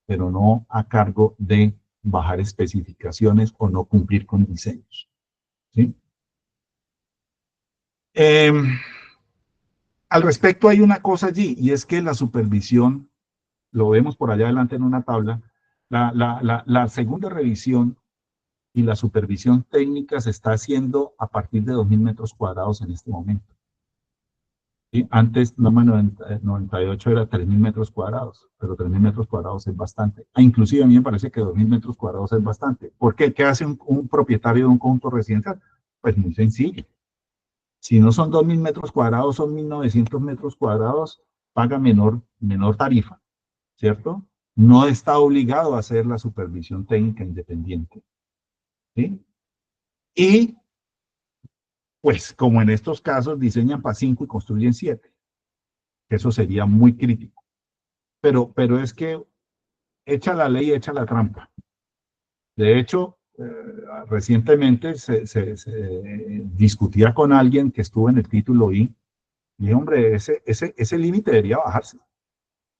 pero no a cargo de bajar especificaciones o no cumplir con diseños. ¿Sí? Al respecto hay una cosa allí, y es que la supervisión, lo vemos por allá adelante en una tabla, la segunda revisión y la supervisión técnica se está haciendo a partir de 2.000 metros cuadrados en este momento. ¿Sí? Antes, norma 98 era 3.000 metros cuadrados, pero 3.000 metros cuadrados es bastante. Inclusive a mí me parece que 2.000 metros cuadrados es bastante. ¿Por qué? ¿Qué hace un propietario de un conjunto residencial? Pues muy sencillo. Si no son 2.000 metros cuadrados, son 1.900 metros cuadrados, paga menor tarifa, ¿cierto? No está obligado a hacer la supervisión técnica independiente. ¿Sí? Y, pues, como en estos casos, diseñan para 5 y construyen 7. Eso sería muy crítico. Pero es que echa la ley, echa la trampa. De hecho, recientemente se discutía con alguien que estuvo en el título I, y dije, hombre, ese límite debería bajarse.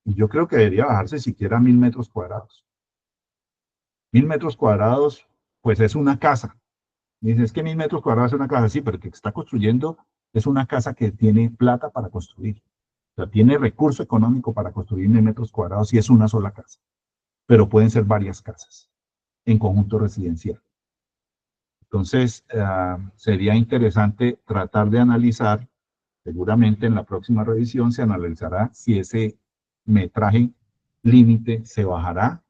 Y yo creo que debería bajarse siquiera a 1.000 metros cuadrados. 1.000 metros cuadrados, pues es una casa. Y dice, es que 1.000 metros cuadrados es una casa, sí, pero el que está construyendo es una casa que tiene plata para construir. O sea, tiene recurso económico para construir 1.000 metros cuadrados y es una sola casa. Pero pueden ser varias casas en conjunto residencial. Entonces, sería interesante tratar de analizar, seguramente en la próxima revisión se analizará si ese metraje límite se bajará,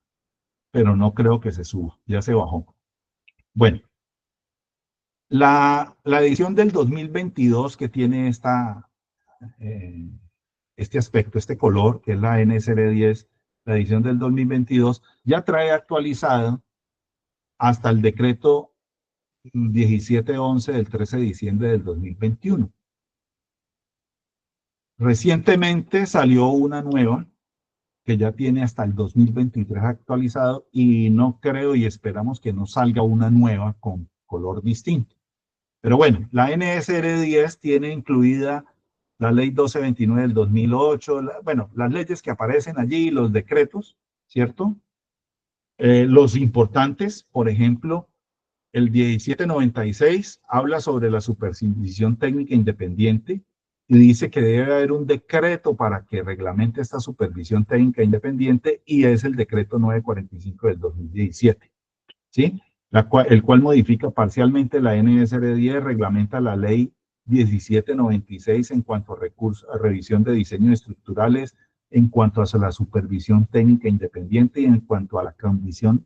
pero no creo que se suba, ya se bajó. Bueno, la edición del 2022 que tiene este aspecto, este color, que es la NSR 10, la edición del 2022, ya trae actualizado hasta el decreto 1711 del 13 de diciembre del 2021. Recientemente salió una nueva que ya tiene hasta el 2023 actualizado y no creo y esperamos que no salga una nueva con color distinto. Pero bueno, la NSR 10 tiene incluida la ley 1229 del 2008, bueno, las leyes que aparecen allí, los decretos, ¿cierto? Los importantes, por ejemplo, el 1796 habla sobre la supervisión técnica independiente y dice que debe haber un decreto para que reglamente esta supervisión técnica independiente y es el decreto 945 del 2017, ¿sí? El cual modifica parcialmente la NSR 10, reglamenta la ley 1796 en cuanto a revisión de diseños estructurales, en cuanto a la supervisión técnica independiente y en cuanto a la condición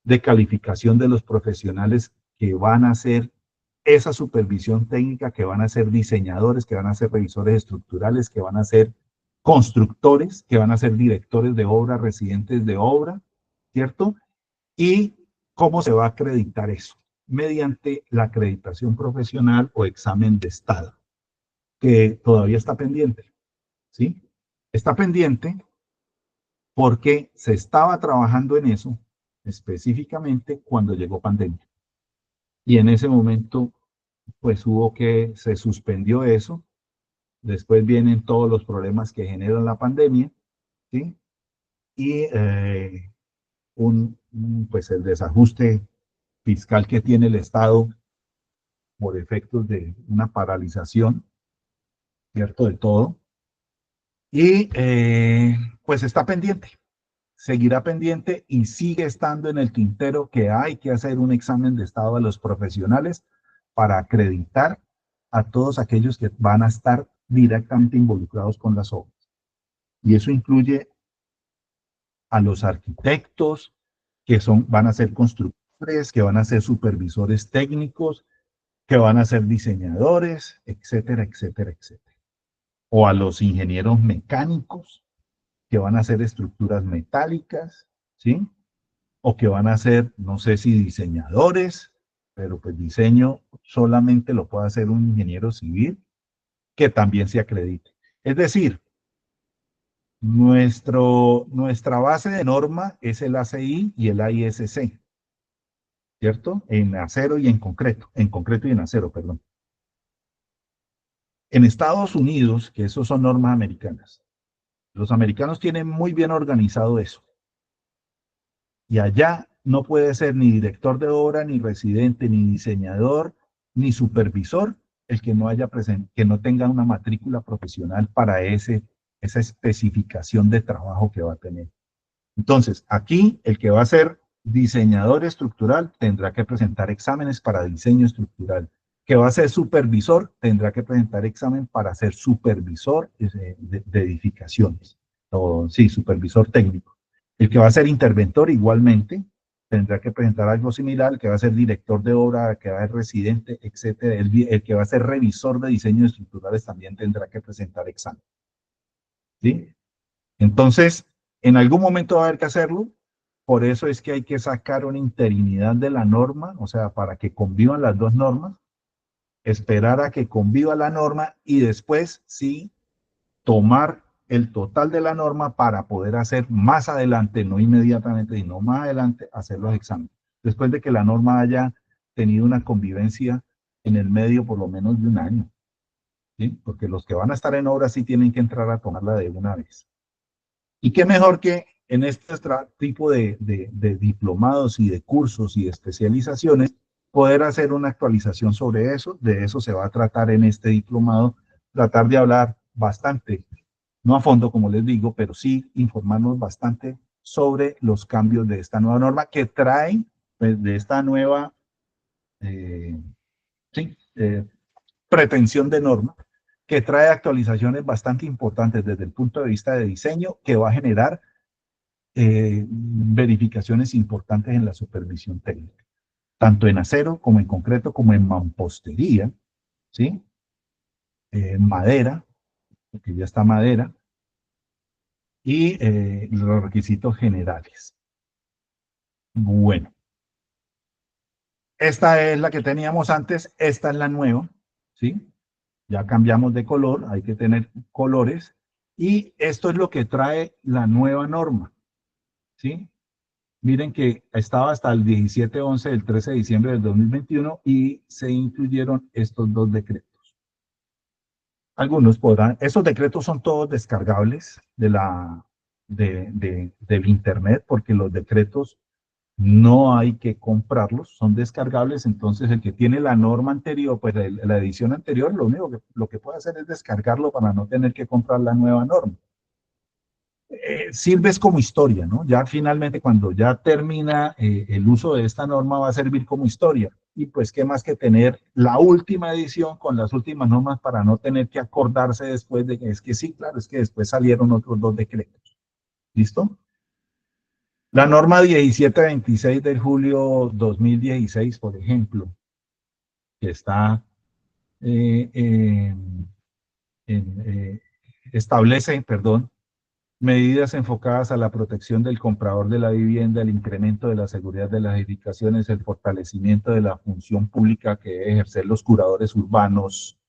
de calificación de los profesionales que van a hacer esa supervisión técnica, que van a ser diseñadores, que van a ser revisores estructurales, que van a ser constructores, que van a ser directores de obra, residentes de obra, ¿cierto? Y cómo se va a acreditar eso, mediante la acreditación profesional o examen de estado, que todavía está pendiente, ¿sí? Está pendiente porque se estaba trabajando en eso específicamente cuando llegó pandemia. Y en ese momento, pues se suspendió eso. Después vienen todos los problemas que generan la pandemia, ¿sí? Y pues el desajuste fiscal que tiene el Estado por efectos de una paralización, ¿cierto? De todo. Y pues está pendiente. Seguirá pendiente y sigue estando en el tintero que hay que hacer un examen de estado a los profesionales para acreditar a todos aquellos que van a estar directamente involucrados con las obras. Y eso incluye a los arquitectos, que van a ser constructores, que van a ser supervisores técnicos, que van a ser diseñadores, etcétera, etcétera, etcétera. O a los ingenieros mecánicos, que van a hacer estructuras metálicas, ¿sí? O que van a ser, no sé si diseñadores, pero pues diseño solamente lo puede hacer un ingeniero civil que también se acredite. Es decir, nuestra base de norma es el ACI y el AISC. ¿cierto? En acero y en concreto y en acero, perdón. En Estados Unidos, que esos son normas americanas, los americanos tienen muy bien organizado eso. Y allá no puede ser ni director de obra, ni residente, ni diseñador, ni supervisor el que no que no tenga una matrícula profesional para esa especificación de trabajo que va a tener. Entonces, aquí el que va a ser diseñador estructural tendrá que presentar exámenes para diseño estructural. Que va a ser supervisor tendrá que presentar examen para ser supervisor de edificaciones. O sí, supervisor técnico. El que va a ser interventor igualmente tendrá que presentar algo similar. El que va a ser director de obra, el que va a ser residente, etcétera. El que va a ser revisor de diseños estructurales también tendrá que presentar examen. ¿Sí? Entonces, en algún momento va a haber que hacerlo. Por eso es que hay que sacar una interinidad de la norma, o sea, para que convivan las dos normas, esperar a que conviva la norma y después sí tomar el total de la norma para poder hacer más adelante, no inmediatamente, sino más adelante, hacer los exámenes. Después de que la norma haya tenido una convivencia en el medio por lo menos de un año, ¿sí? Porque los que van a estar en obra sí tienen que entrar a tomarla de una vez. Y qué mejor que en este tipo de diplomados y de cursos y de especializaciones, poder hacer una actualización sobre eso. De eso se va a tratar en este diplomado, tratar de hablar bastante, no a fondo como les digo, pero sí informarnos bastante sobre los cambios de esta nueva norma que trae, pues, de esta nueva sí, pretensión de norma, que trae actualizaciones bastante importantes desde el punto de vista de diseño, que va a generar verificaciones importantes en la supervisión técnica, tanto en acero como en concreto, como en mampostería, ¿sí? Madera, porque ya está madera, y los requisitos generales. Bueno, esta es la que teníamos antes, esta es la nueva, ¿sí? Ya cambiamos de color, hay que tener colores, y esto es lo que trae la nueva norma, ¿sí? Miren que estaba hasta el 17-11 del 13 de diciembre del 2021 y se incluyeron estos dos decretos. Algunos podrán, esos decretos son todos descargables del internet, porque los decretos no hay que comprarlos, son descargables. Entonces el que tiene la norma anterior, pues la edición anterior, lo que puede hacer es descargarlo para no tener que comprar la nueva norma. Sirves como historia, ¿no? Ya finalmente cuando ya termina el uso de esta norma va a servir como historia. Y pues qué más que tener la última edición con las últimas normas para no tener que acordarse después de que es que sí, claro, es que después salieron otros dos decretos. ¿Listo? La norma 1726 de julio 2016, por ejemplo, que está establece, perdón, medidas enfocadas a la protección del comprador de la vivienda, el incremento de la seguridad de las edificaciones, el fortalecimiento de la función pública que deben ejercer los curadores urbanos.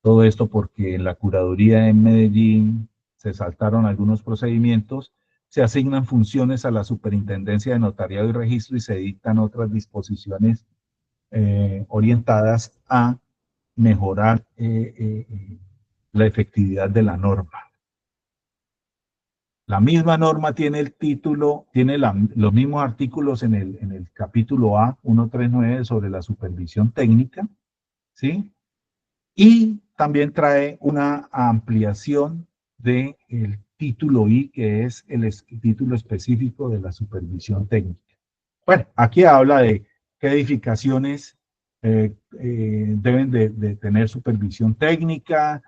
Todo esto porque en la curaduría en Medellín se saltaron algunos procedimientos, se asignan funciones a la Superintendencia de Notariado y Registro y se dictan otras disposiciones orientadas a mejorar la efectividad de la norma. La misma norma tiene el título, tiene los mismos artículos en el capítulo A 139 sobre la supervisión técnica, ¿sí? Y también trae una ampliación del título I, que es el título específico de la supervisión técnica. Bueno, aquí habla de qué edificaciones deben de tener supervisión técnica,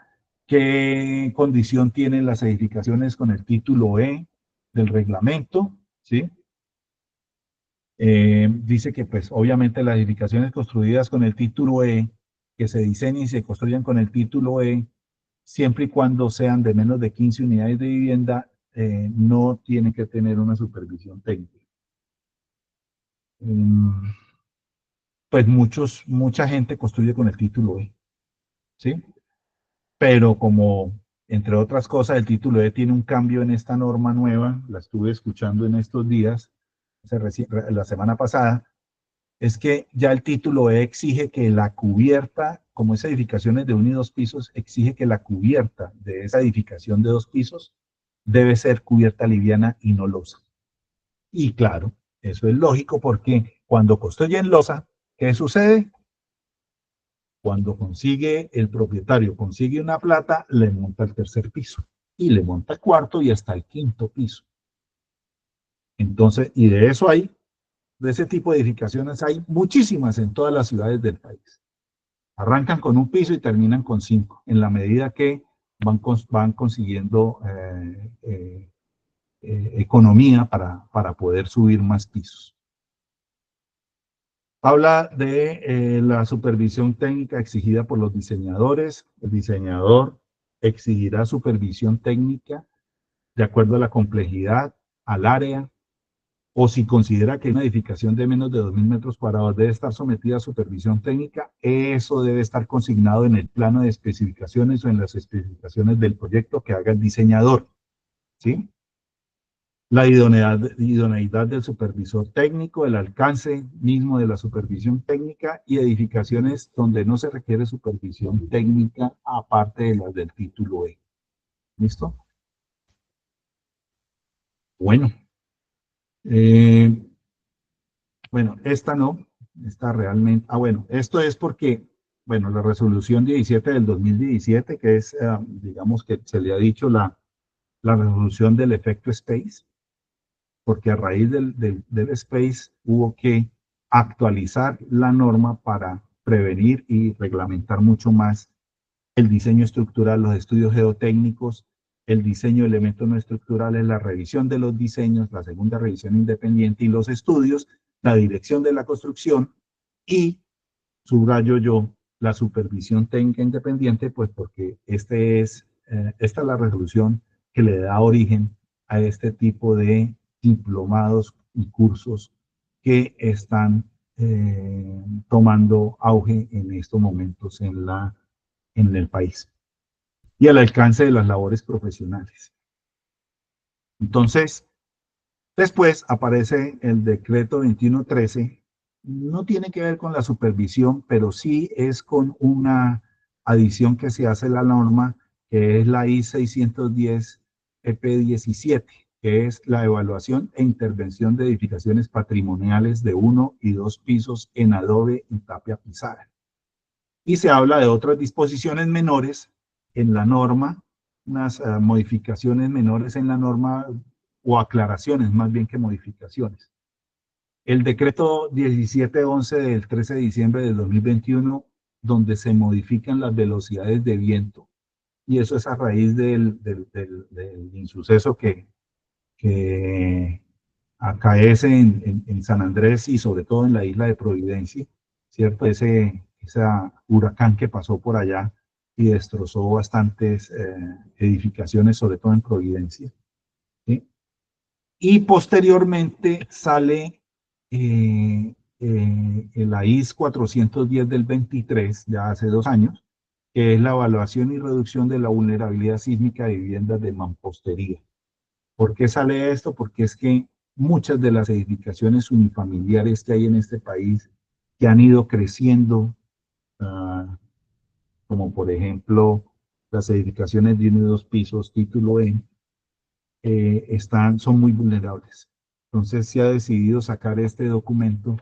qué condición tienen las edificaciones con el título E del reglamento, ¿sí? Dice que pues obviamente las edificaciones construidas con el título E, que se diseñen y se construyan con el título E, siempre y cuando sean de menos de 15 unidades de vivienda, no tienen que tener una supervisión técnica. Pues mucha gente construye con el título E, ¿sí? Pero como, entre otras cosas, el título E tiene un cambio en esta norma nueva, la estuve escuchando en estos días, la semana pasada, es que ya el título E exige que la cubierta, como es edificaciones de 1 y 2 pisos, exige que la cubierta de esa edificación de 2 pisos debe ser cubierta liviana y no losa. Y claro, eso es lógico porque cuando construyen losa, ¿qué sucede? Cuando consigue el propietario, consigue una plata, le monta el tercer piso y le monta el cuarto y hasta el quinto piso. Entonces, y de eso hay, de ese tipo de edificaciones hay muchísimas en todas las ciudades del país. Arrancan con 1 piso y terminan con 5, en la medida que van consiguiendo economía para poder subir más pisos. Habla de la supervisión técnica exigida por los diseñadores. El diseñador exigirá supervisión técnica de acuerdo a la complejidad, al área, o si considera que una edificación de menos de 2.000 metros cuadrados debe estar sometida a supervisión técnica, eso debe estar consignado en el plano de especificaciones o en las especificaciones del proyecto que haga el diseñador, ¿sí? La idoneidad del supervisor técnico, el alcance mismo de la supervisión técnica y edificaciones donde no se requiere supervisión técnica aparte de las del título E. ¿Listo? Bueno. Bueno, esta no, esta realmente, bueno, esto es porque, bueno, la resolución 17 del 2017, que es, digamos que se le ha dicho la resolución del efecto Space, porque a raíz del Space hubo que actualizar la norma para prevenir y reglamentar mucho más el diseño estructural, los estudios geotécnicos, el diseño de elementos no estructurales, la revisión de los diseños, la segunda revisión independiente y los estudios, la dirección de la construcción y, subrayo yo, la supervisión técnica independiente, pues porque esta es la resolución que le da origen a este tipo de diplomados y cursos que están tomando auge en estos momentos en el país y al alcance de las labores profesionales. Entonces, después aparece el decreto 2113, no tiene que ver con la supervisión, pero sí es con una adición que se hace a la norma, que es la I 610 EP17, que es la evaluación e intervención de edificaciones patrimoniales de 1 y 2 pisos en adobe y tapia pizarra. Y se habla de otras disposiciones menores en la norma, unas modificaciones menores en la norma o aclaraciones más bien que modificaciones. El decreto 1711 del 13 de diciembre del 2021, donde se modifican las velocidades de viento. Y eso es a raíz del insuceso que acaece en San Andrés y sobre todo en la isla de Providencia, ¿cierto? Ese huracán que pasó por allá y destrozó bastantes edificaciones, sobre todo en Providencia, ¿sí? Y posteriormente sale el AIS 410 del 23, ya hace 2 años, que es la evaluación y reducción de la vulnerabilidad sísmica de viviendas de mampostería. ¿Por qué sale esto? Porque es que muchas de las edificaciones unifamiliares que hay en este país, que han ido creciendo, como por ejemplo las edificaciones de 1 y 2 pisos, título E, son muy vulnerables. Entonces se ha decidido sacar este documento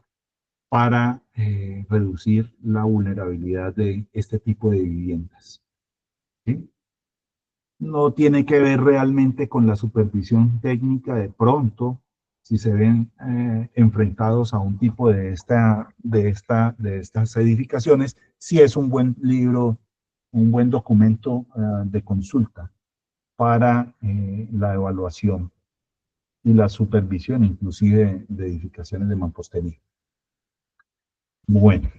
para reducir la vulnerabilidad de este tipo de viviendas, ¿sí? No tiene que ver realmente con la supervisión técnica de pronto, si se ven enfrentados a un tipo de estas edificaciones, si es un buen libro, un buen documento de consulta para la evaluación y la supervisión inclusive de edificaciones de mampostería. Bueno,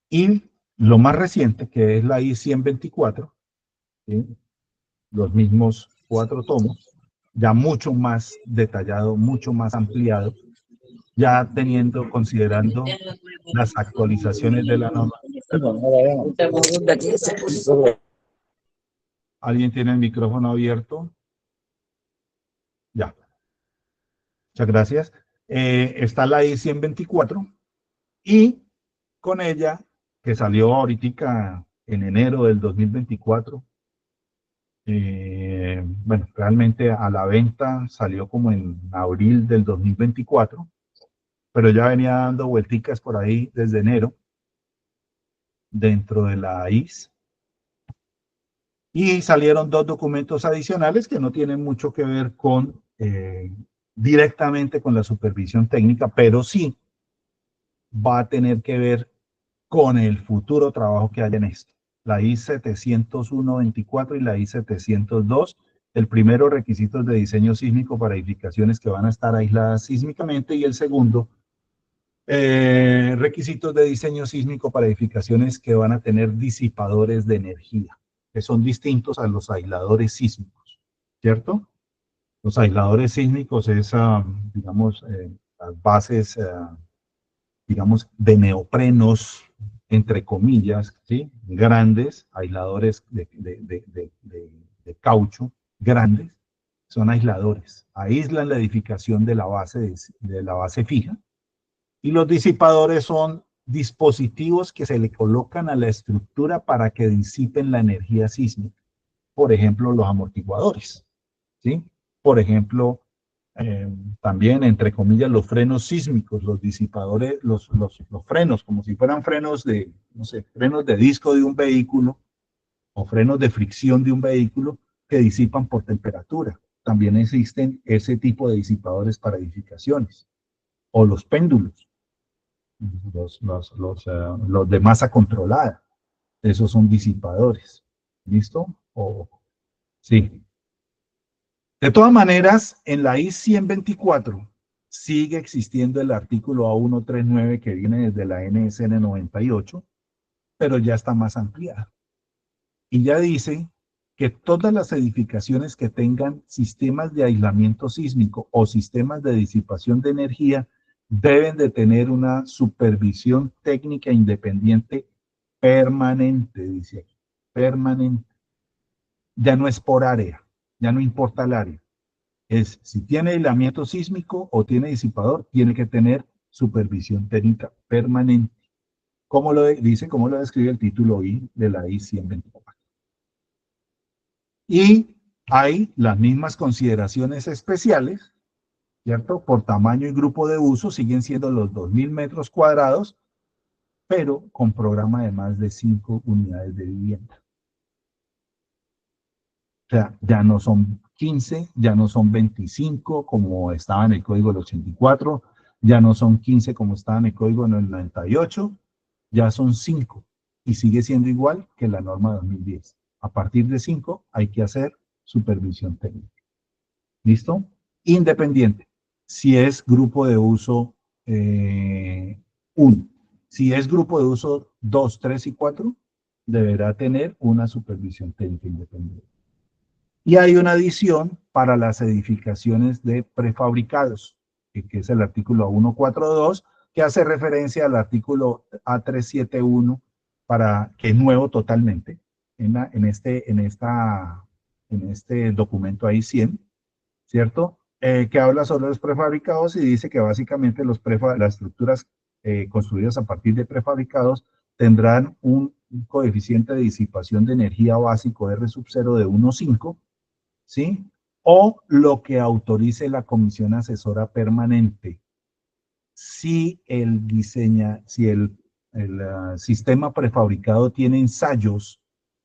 y lo más reciente, que es la I-124, ¿sí? Los mismos 4 tomos, ya mucho más detallado, mucho más ampliado, ya considerando las actualizaciones de la norma. ¿Alguien tiene el micrófono abierto? Ya. Muchas gracias. Está la I-124 y con ella, que salió ahorita en enero del 2024, bueno, realmente a la venta salió como en abril del 2024, pero ya venía dando vuelticas por ahí desde enero dentro de la IS. Y salieron dos documentos adicionales que no tienen mucho que ver con directamente con la supervisión técnica, pero sí va a tener que ver con el futuro trabajo que haya en esto. La I-701-24 y la I-702. El primero, requisitos de diseño sísmico para edificaciones que van a estar aisladas sísmicamente, y el segundo, requisitos de diseño sísmico para edificaciones que van a tener disipadores de energía, que son distintos a los aisladores sísmicos, ¿cierto? Los aisladores sísmicos es, digamos, las bases, digamos, de neoprenos, entre comillas, ¿sí? Grandes, aisladores de caucho, grandes, son aisladores. Aíslan la edificación de la base fija. Y los disipadores son dispositivos que se le colocan a la estructura para que disipen la energía sísmica. Por ejemplo, los amortiguadores, ¿sí? Por ejemplo, también, entre comillas, los frenos sísmicos, los disipadores, los frenos, como si fueran frenos de, no sé, frenos de disco de un vehículo o frenos de fricción de un vehículo que disipan por temperatura. También existen ese tipo de disipadores para edificaciones. O los péndulos, los de masa controlada. Esos son disipadores. ¿Listo? Sí. De todas maneras, en la I-124 sigue existiendo el artículo A139 que viene desde la NSN 98, pero ya está más ampliado. Y ya dice que todas las edificaciones que tengan sistemas de aislamiento sísmico o sistemas de disipación de energía deben de tener una supervisión técnica independiente permanente, dice aquí, permanente. Ya no es por área, ya no importa el área. Es si tiene aislamiento sísmico o tiene disipador, tiene que tener supervisión técnica permanente. ¿Cómo lo dice? ¿Cómo lo describe el título I de la I-124? Y hay las mismas consideraciones especiales, ¿cierto? Por tamaño y grupo de uso siguen siendo los 2.000 metros cuadrados, pero con programa de más de 5 unidades de vivienda. O sea, ya no son 15, ya no son 25 como estaba en el código del 84, ya no son 15 como estaba en el código del 98, ya son 5 y sigue siendo igual que la norma 2010. A partir de 5 hay que hacer supervisión técnica. ¿Listo? Independiente. Si es grupo de uso 1. Si es grupo de uso 2, 3 y 4, deberá tener una supervisión técnica independiente. Y hay una adición para las edificaciones de prefabricados, que es el artículo 142, que hace referencia al artículo A371, que es nuevo totalmente en este documento ahí 100, ¿cierto? Que habla sobre los prefabricados y dice que básicamente las estructuras construidas a partir de prefabricados tendrán un coeficiente de disipación de energía básico R sub 0 de 1,5, ¿sí? O lo que autorice la Comisión Asesora Permanente. Si el sistema prefabricado tiene ensayos,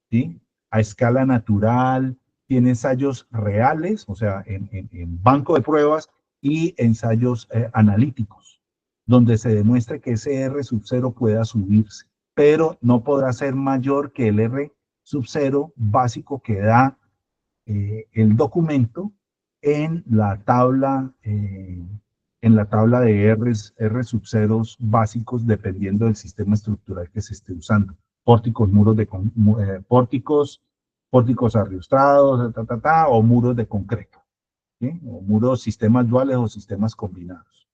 ¿sí? A escala natural, tiene ensayos reales, o sea, en banco de pruebas y ensayos analíticos, donde se demuestre que ese R sub 0 pueda subirse, pero no podrá ser mayor que el R sub 0 básico que da el documento en la tabla de R sub ceros básicos dependiendo del sistema estructural que se esté usando. Pórticos, pórticos arriustrados, o muros de concreto, ¿sí? O muros, sistemas duales o sistemas combinados.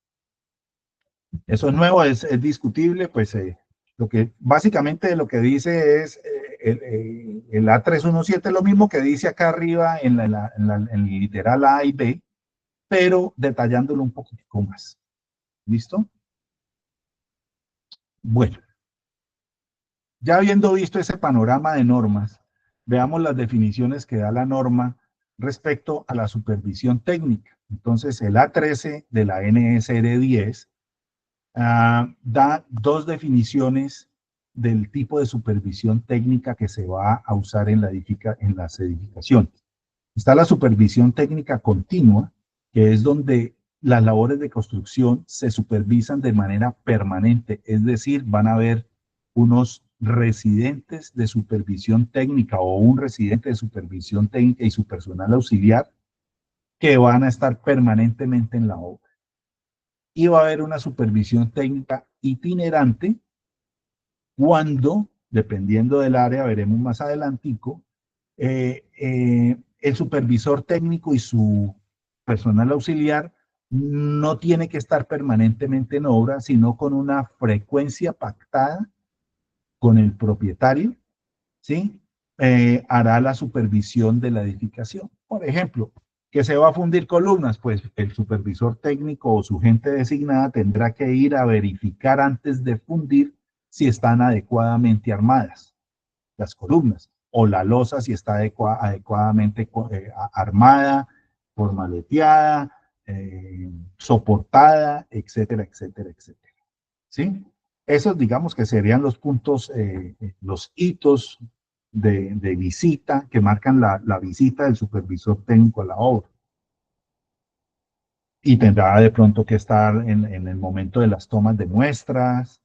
Eso es nuevo, es discutible, pues básicamente lo que dice es el A317 es lo mismo que dice acá arriba en el literal A y B, pero detallándolo un poquitico más. ¿Listo? Bueno, ya habiendo visto ese panorama de normas, veamos las definiciones que da la norma respecto a la supervisión técnica. Entonces, el A13 de la NSR 10 da dos definiciones del tipo de supervisión técnica que se va a usar en las edificaciones. Está la supervisión técnica continua, que es donde las labores de construcción se supervisan de manera permanente, es decir, van a haber unos residentes de supervisión técnica o un residente de supervisión técnica y su personal auxiliar que van a estar permanentemente en la obra. Y va a haber una supervisión técnica itinerante cuando, dependiendo del área, veremos más adelantico, el supervisor técnico y su personal auxiliar no tiene que estar permanentemente en obra, sino con una frecuencia pactada con el propietario, ¿sí? Hará la supervisión de la edificación. Por ejemplo, que se va a fundir columnas, pues el supervisor técnico o su gente designada tendrá que ir a verificar antes de fundir si están adecuadamente armadas las columnas, o la losa si está adecuadamente armada, formaleteada, soportada, etcétera, etcétera, etcétera. ¿Sí? Esos, digamos que serían los puntos, los hitos de visita que marcan la visita del supervisor técnico a la obra. Y tendrá de pronto que estar en el momento de las tomas de muestras,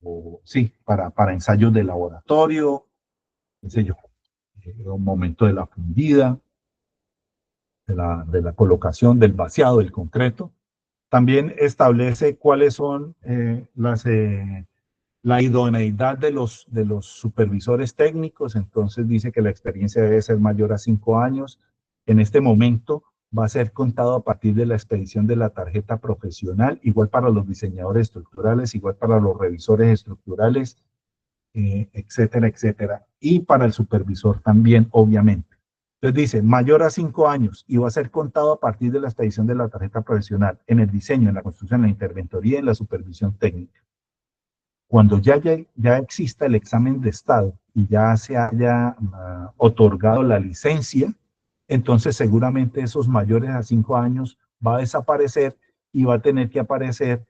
o sí, para ensayos de laboratorio, qué sé yo, un momento de la fundida, de la colocación, del vaciado del concreto. También establece cuáles son la idoneidad de los supervisores técnicos. Entonces dice que la experiencia debe ser mayor a 5 años. En este momento va a ser contado a partir de la expedición de la tarjeta profesional, igual para los diseñadores estructurales, igual para los revisores estructurales, etcétera, etcétera. Y para el supervisor también, obviamente. Entonces dice, mayor a 5 años y va a ser contado a partir de la expedición de la tarjeta profesional en el diseño, en la construcción, en la interventoría y en la supervisión técnica. Cuando ya exista el examen de estado y ya se haya otorgado la licencia, entonces seguramente esos mayores a 5 años va a desaparecer y va a tener que aparecer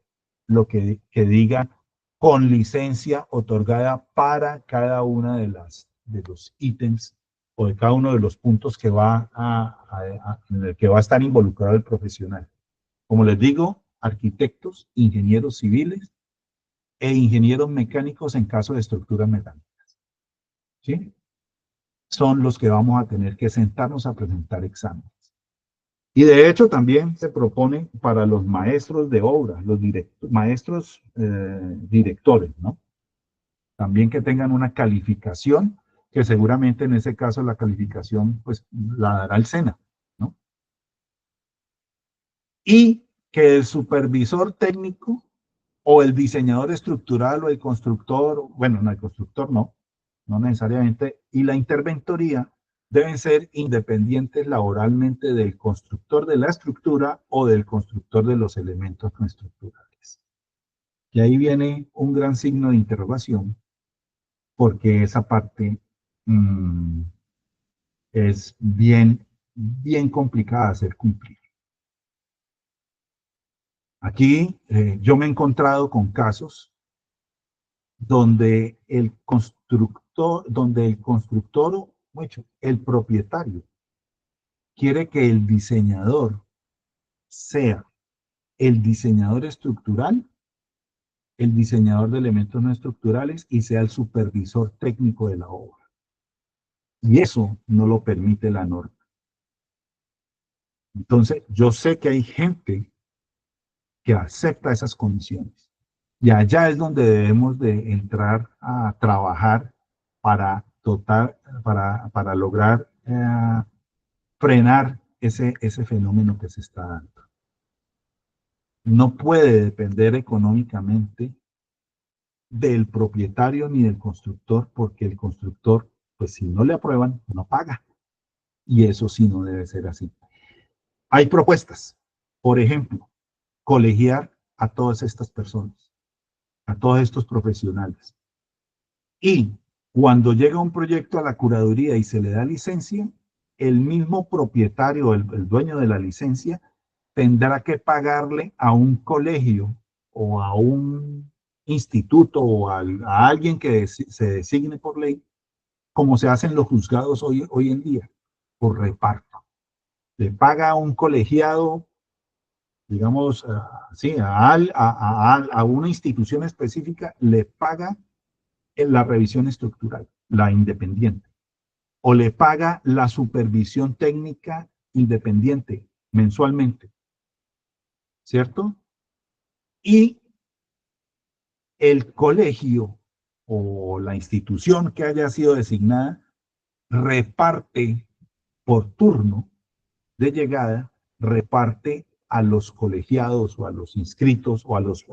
lo que diga con licencia otorgada para cada una de los ítems o de cada uno de los puntos que en el que va a estar involucrado el profesional. Como les digo, arquitectos, ingenieros civiles e ingenieros mecánicos en caso de estructuras metálicas. ¿Sí? Son los que vamos a tener que sentarnos a presentar exámenes. Y de hecho también se propone para los maestros de obra, los maestros directores, ¿no? También que tengan una calificación, que seguramente en ese caso la calificación pues la dará el SENA, ¿no? Y que el supervisor técnico o el diseñador estructural o el constructor, bueno, no, el constructor no necesariamente, y la interventoría deben ser independientes laboralmente del constructor de la estructura o del constructor de los elementos no estructurales. Y ahí viene un gran signo de interrogación, porque esa parte es bien complicada de hacer cumplir. Aquí yo me he encontrado con casos donde el constructor, el propietario, quiere que el diseñador sea el diseñador estructural, el diseñador de elementos no estructurales y sea el supervisor técnico de la obra. Y eso no lo permite la norma. Entonces, yo sé que hay gente que acepta esas condiciones. Y allá es donde debemos de entrar a trabajar para lograr frenar ese fenómeno que se está dando. No puede depender económicamente del propietario ni del constructor, porque el constructor, pues si no le aprueban, no paga. Y eso sí no debe ser así. Hay propuestas. Por ejemplo, colegiar a todas estas personas, a todos estos profesionales. Y cuando llega un proyecto a la curaduría y se le da licencia, el mismo propietario, el dueño de la licencia, tendrá que pagarle a un colegio o a un instituto o a alguien que se designe por ley, como se hacen los juzgados hoy en día, por reparto. Le paga a un colegiado, digamos, sí, a una institución específica, le paga en la revisión estructural, la independiente, o le paga la supervisión técnica independiente mensualmente, ¿cierto? Y el colegio o la institución que haya sido designada reparte por turno de llegada, reparte a los colegiados o a los inscritos o a los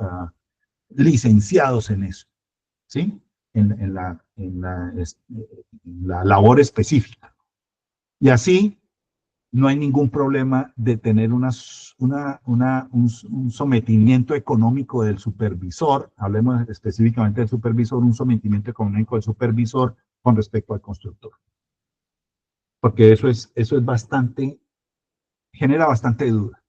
licenciados en eso, ¿sí? En la labor específica. Y así no hay ningún problema de tener un sometimiento económico del supervisor, hablemos específicamente del supervisor, un sometimiento económico del supervisor con respecto al constructor. Porque eso es bastante, genera bastante duda,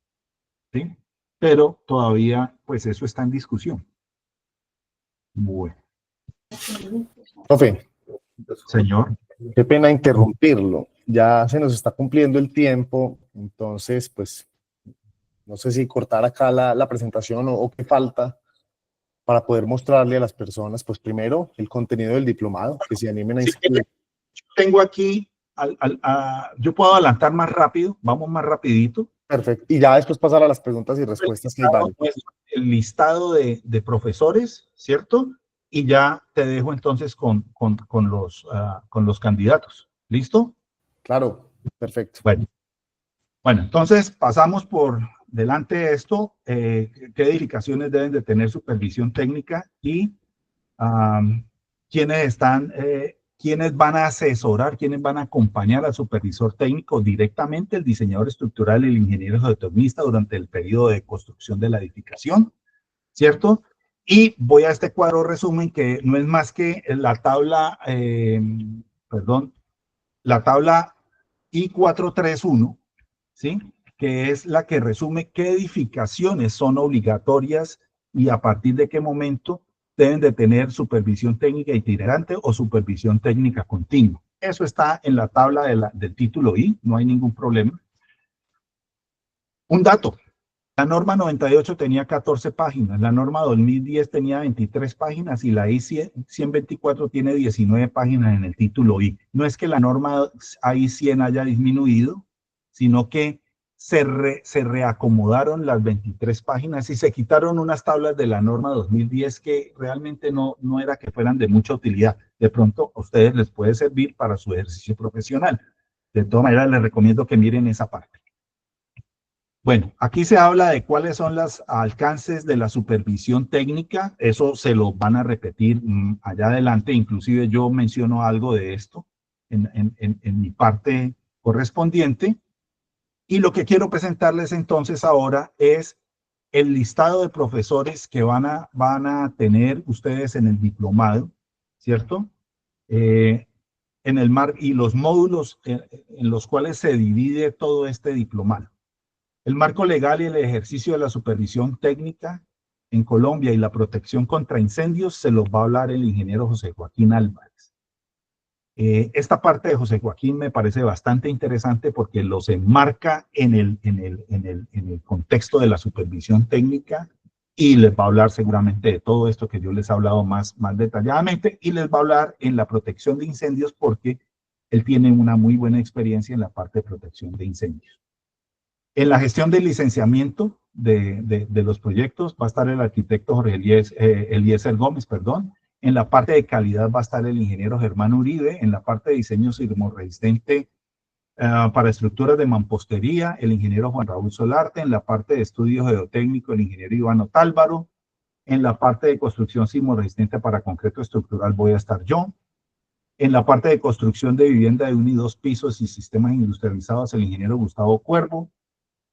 ¿sí? Pero todavía, pues eso está en discusión. Bueno. Profe, Señor. qué pena interrumpirlo. Ya se nos está cumpliendo el tiempo, entonces, pues, no sé si cortar acá la presentación o qué falta para poder mostrarle a las personas, pues, primero, el contenido del diplomado, que se animen a inscribir. Tengo aquí, yo puedo adelantar más rápido, vamos más rapidito. Perfecto. Y ya después pasar a las preguntas y respuestas que hay varias. El listado de profesores, ¿cierto? Y ya te dejo entonces con los candidatos. ¿Listo? Claro, perfecto. Bueno, entonces pasamos por delante de esto, qué edificaciones deben de tener supervisión técnica y quiénes van a asesorar, quiénes van a acompañar al supervisor técnico directamente, el diseñador estructural y el ingeniero geoteknista durante el periodo de construcción de la edificación, ¿cierto? Y voy a este cuadro resumen que no es más que la tabla, la tabla I431, ¿sí? Que es la que resume qué edificaciones son obligatorias y a partir de qué momento deben de tener supervisión técnica itinerante o supervisión técnica continua. Eso está en la tabla del título I, no hay ningún problema. Un dato, la norma 98 tenía 14 páginas, la norma 2010 tenía 23 páginas y la I-124 tiene 19 páginas en el título I. No es que la norma I-100 haya disminuido, sino que se reacomodaron las 23 páginas y se quitaron unas tablas de la norma 2010 que realmente no era que fueran de mucha utilidad. De pronto a ustedes les puede servir para su ejercicio profesional. De todas maneras, les recomiendo que miren esa parte. Bueno, aquí se habla de cuáles son los alcances de la supervisión técnica. Eso se lo van a repetir allá adelante. Inclusive yo menciono algo de esto en mi parte correspondiente. Y lo que quiero presentarles entonces ahora es el listado de profesores que van a tener ustedes en el diplomado, ¿cierto? Y los módulos en los cuales se divide todo este diplomado. El marco legal y el ejercicio de la supervisión técnica en Colombia y la protección contra incendios se los va a hablar el ingeniero José Joaquín Álvarez. Esta parte de José Joaquín me parece bastante interesante porque los enmarca en el contexto de la supervisión técnica y les va a hablar seguramente de todo esto que yo les he hablado más detalladamente y les va a hablar en la protección de incendios porque él tiene una muy buena experiencia en la parte de protección de incendios. En la gestión del licenciamiento de los proyectos va a estar el arquitecto Jorge Eliezer Gómez, perdón. En la parte de calidad va a estar el ingeniero Germán Uribe. En la parte de diseño sismorresistente para estructuras de mampostería, el ingeniero Juan Raúl Solarte. En la parte de estudio geotécnico, el ingeniero Iván Otálvaro. En la parte de construcción sismorresistente para concreto estructural voy a estar yo. En la parte de construcción de vivienda de 1 y 2 pisos y sistemas industrializados, el ingeniero Gustavo Cuervo.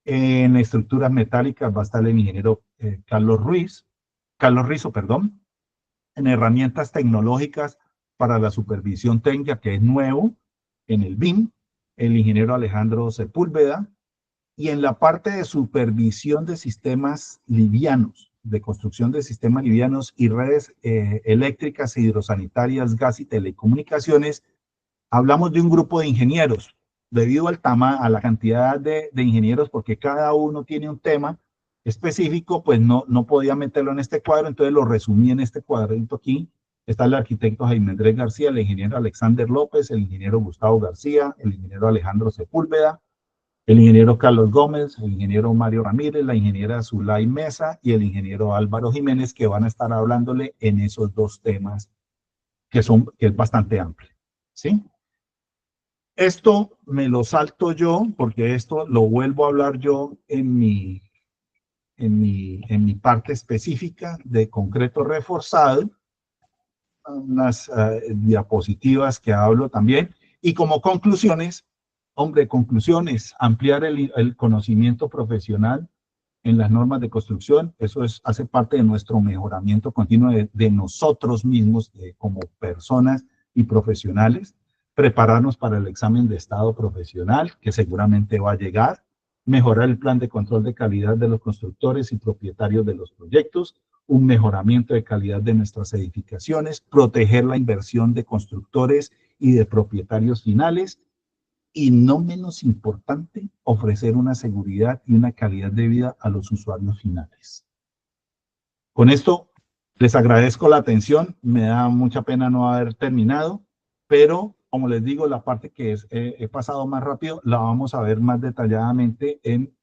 En estructuras metálicas va a estar el ingeniero Carlos Rizo, perdón. En herramientas tecnológicas para la supervisión técnica, que es nuevo en el BIM, el ingeniero Alejandro Sepúlveda. Y en la parte de supervisión de sistemas livianos, de construcción de sistemas livianos y redes eléctricas, hidrosanitarias, gas y telecomunicaciones, hablamos de un grupo de ingenieros, debido a la cantidad de ingenieros, porque cada uno tiene un tema específico, pues no podía meterlo en este cuadro, entonces lo resumí en este cuadrito aquí. Está el arquitecto Jaime Andrés García, el ingeniero Alexander López, el ingeniero Gustavo García, el ingeniero Alejandro Sepúlveda, el ingeniero Carlos Gómez, el ingeniero Mario Ramírez, la ingeniera Zulay Mesa y el ingeniero Álvaro Jiménez, que van a estar hablándole en esos dos temas que es bastante amplio, ¿sí? Esto me lo salto yo, porque esto lo vuelvo a hablar yo en mi parte específica de concreto reforzado, unas diapositivas que hablo también, y como conclusiones, hombre, conclusiones, ampliar el conocimiento profesional en las normas de construcción, eso hace parte de nuestro mejoramiento continuo de nosotros mismos como personas y profesionales, prepararnos para el examen de estado profesional, que seguramente va a llegar, mejorar el plan de control de calidad de los constructores y propietarios de los proyectos, un mejoramiento de calidad de nuestras edificaciones, proteger la inversión de constructores y de propietarios finales, y no menos importante, ofrecer una seguridad y una calidad de vida a los usuarios finales. Con esto, les agradezco la atención, me da mucha pena no haber terminado, pero como les digo, la parte que he pasado más rápido, la vamos a ver más detalladamente en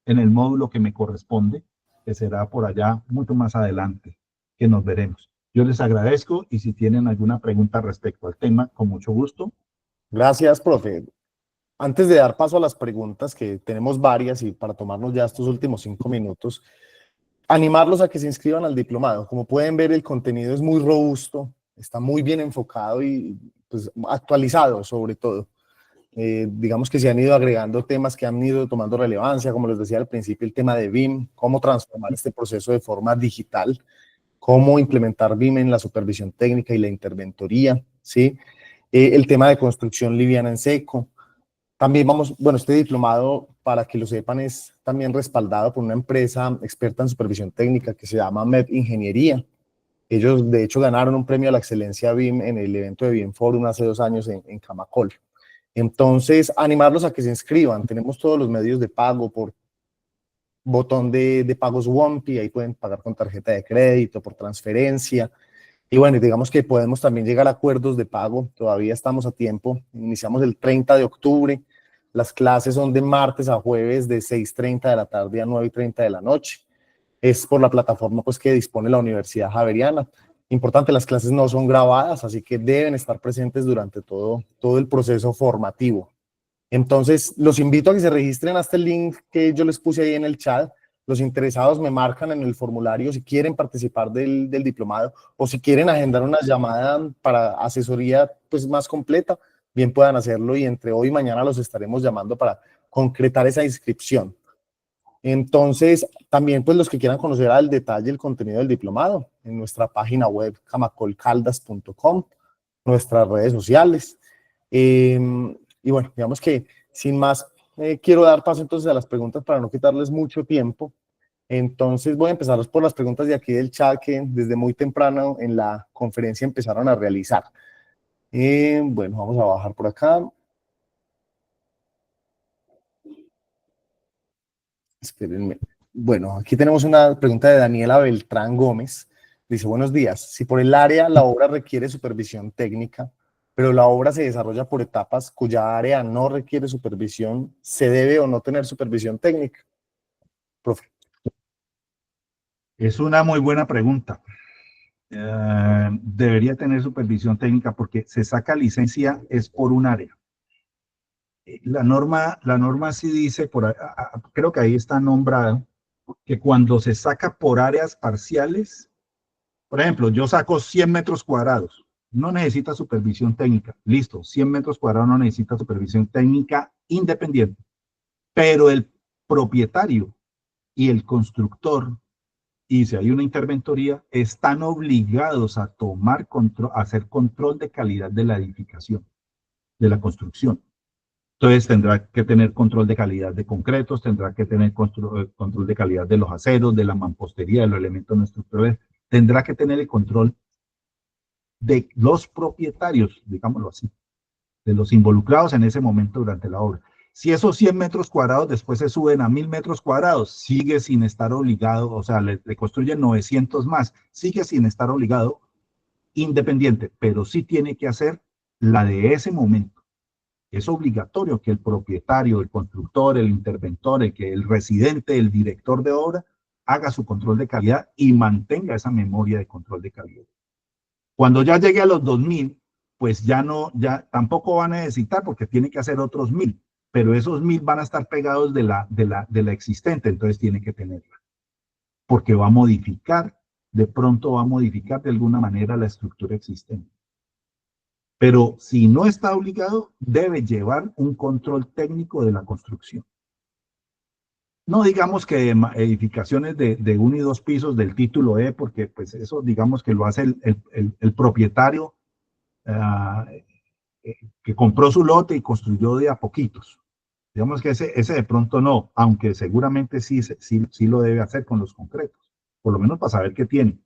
el módulo que me corresponde, que será por allá mucho más adelante, que nos veremos. Yo les agradezco y si tienen alguna pregunta respecto al tema, con mucho gusto. Gracias, profe. Antes de dar paso a las preguntas, que tenemos varias y para tomarnos ya estos últimos 5 minutos, animarlos a que se inscriban al diplomado. Como pueden ver, el contenido es muy robusto, está muy bien enfocado y pues, actualizado sobre todo. Digamos que se han ido agregando temas que han ido tomando relevancia, como les decía al principio, el tema de BIM, cómo transformar este proceso de forma digital, cómo implementar BIM en la supervisión técnica y la interventoría, ¿sí? El tema de construcción liviana en seco. También bueno, este diplomado, para que lo sepan, es también respaldado por una empresa experta en supervisión técnica que se llama MED Ingeniería. Ellos, de hecho, ganaron un premio a la excelencia BIM en el evento de BIM Forum hace 2 años en Camacol. Entonces, animarlos a que se inscriban. Tenemos todos los medios de pago por botón de pagos WOMPI, ahí pueden pagar con tarjeta de crédito, por transferencia. Y bueno, digamos que podemos también llegar a acuerdos de pago, todavía estamos a tiempo, iniciamos el 30 de octubre, las clases son de martes a jueves de 6:30 de la tarde a 9:30 de la noche, es por la plataforma pues que dispone la Universidad Javeriana. Importante, las clases no son grabadas, así que deben estar presentes durante todo el proceso formativo. Entonces, los invito a que se registren hasta el link que yo les puse ahí en el chat. Los interesados me marcan en el formulario si quieren participar del diplomado o si quieren agendar una llamada para asesoría pues, más completa, bien puedan hacerlo y entre hoy y mañana los estaremos llamando para concretar esa inscripción. Entonces, también pues los que quieran conocer al detalle el contenido del diplomado, en nuestra página web camacolcaldas.com, nuestras redes sociales. Y bueno, digamos que sin más, quiero dar paso entonces a las preguntas para no quitarles mucho tiempo. Entonces voy a empezar por las preguntas de aquí del chat que desde muy temprano en la conferencia empezaron a realizar. Bueno, vamos a bajar por acá. Espérenme. Bueno, aquí tenemos una pregunta de Daniela Beltrán Gómez. Dice, buenos días. Si por el área la obra requiere supervisión técnica, pero la obra se desarrolla por etapas cuya área no requiere supervisión, ¿se debe o no tener supervisión técnica? Profe. Es una muy buena pregunta. Debería tener supervisión técnica porque se saca licencia es por un área. La norma sí dice, creo que ahí está nombrado, que cuando se saca por áreas parciales, por ejemplo, yo saco 100 metros cuadrados, no necesita supervisión técnica, listo, 100 metros cuadrados no necesita supervisión técnica independiente, pero propietario y el constructor, y si hay una interventoría, están obligados a tomar control, a hacer control de calidad de la edificación, de la construcción. Entonces tendrá que tener control de calidad de concretos, tendrá que tener control de calidad de los aceros, de la mampostería, de los elementos no estructurales, tendrá que tener el control de los propietarios, digámoslo así, de los involucrados en ese momento durante la obra. Si esos 100 metros cuadrados después se suben a 1000 metros cuadrados, sigue sin estar obligado, o sea, le construyen 900 más, sigue sin estar obligado, independiente, pero sí tiene que hacer la de ese momento. Es obligatorio que el propietario, el constructor, el interventor, el residente, el director de obra, haga su control de calidad y mantenga esa memoria de control de calidad. Cuando ya llegue a los 2000, pues ya tampoco van a necesitar porque tiene que hacer otros 1000, pero esos 1000 van a estar pegados de la existente, entonces tiene que tenerla. Porque va a modificar, de pronto va a modificar de alguna manera la estructura existente. Pero si no está obligado, debe llevar un control técnico de la construcción. No digamos que edificaciones de 1 y 2 pisos del título E, porque pues eso digamos que lo hace el propietario que compró su lote y construyó de a poquitos. Digamos que ese de pronto no, aunque seguramente sí lo debe hacer con los concretos, por lo menos para saber qué tiene.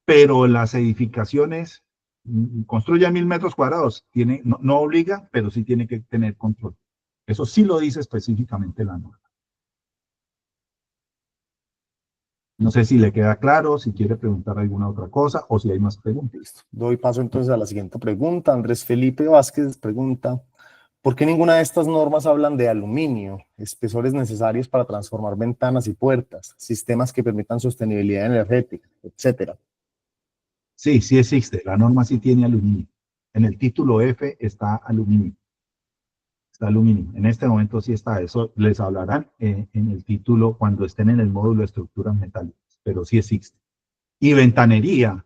Pero las edificaciones construye 1000 metros cuadrados, no obliga, pero sí tiene que tener control. Eso sí lo dice específicamente la norma. No sé si le queda claro, si quiere preguntar alguna otra cosa o si hay más preguntas. Doy paso entonces a la siguiente pregunta. Andrés Felipe Vázquez pregunta, ¿por qué ninguna de estas normas hablan de aluminio, espesores necesarios para transformar ventanas y puertas, sistemas que permitan sostenibilidad energética, etcétera? Sí, sí existe. La norma sí tiene aluminio. En el título F está aluminio. Está aluminio. En este momento sí está. Eso les hablarán en el título cuando estén en el módulo de estructuras metálicas, pero sí existe. Y ventanería,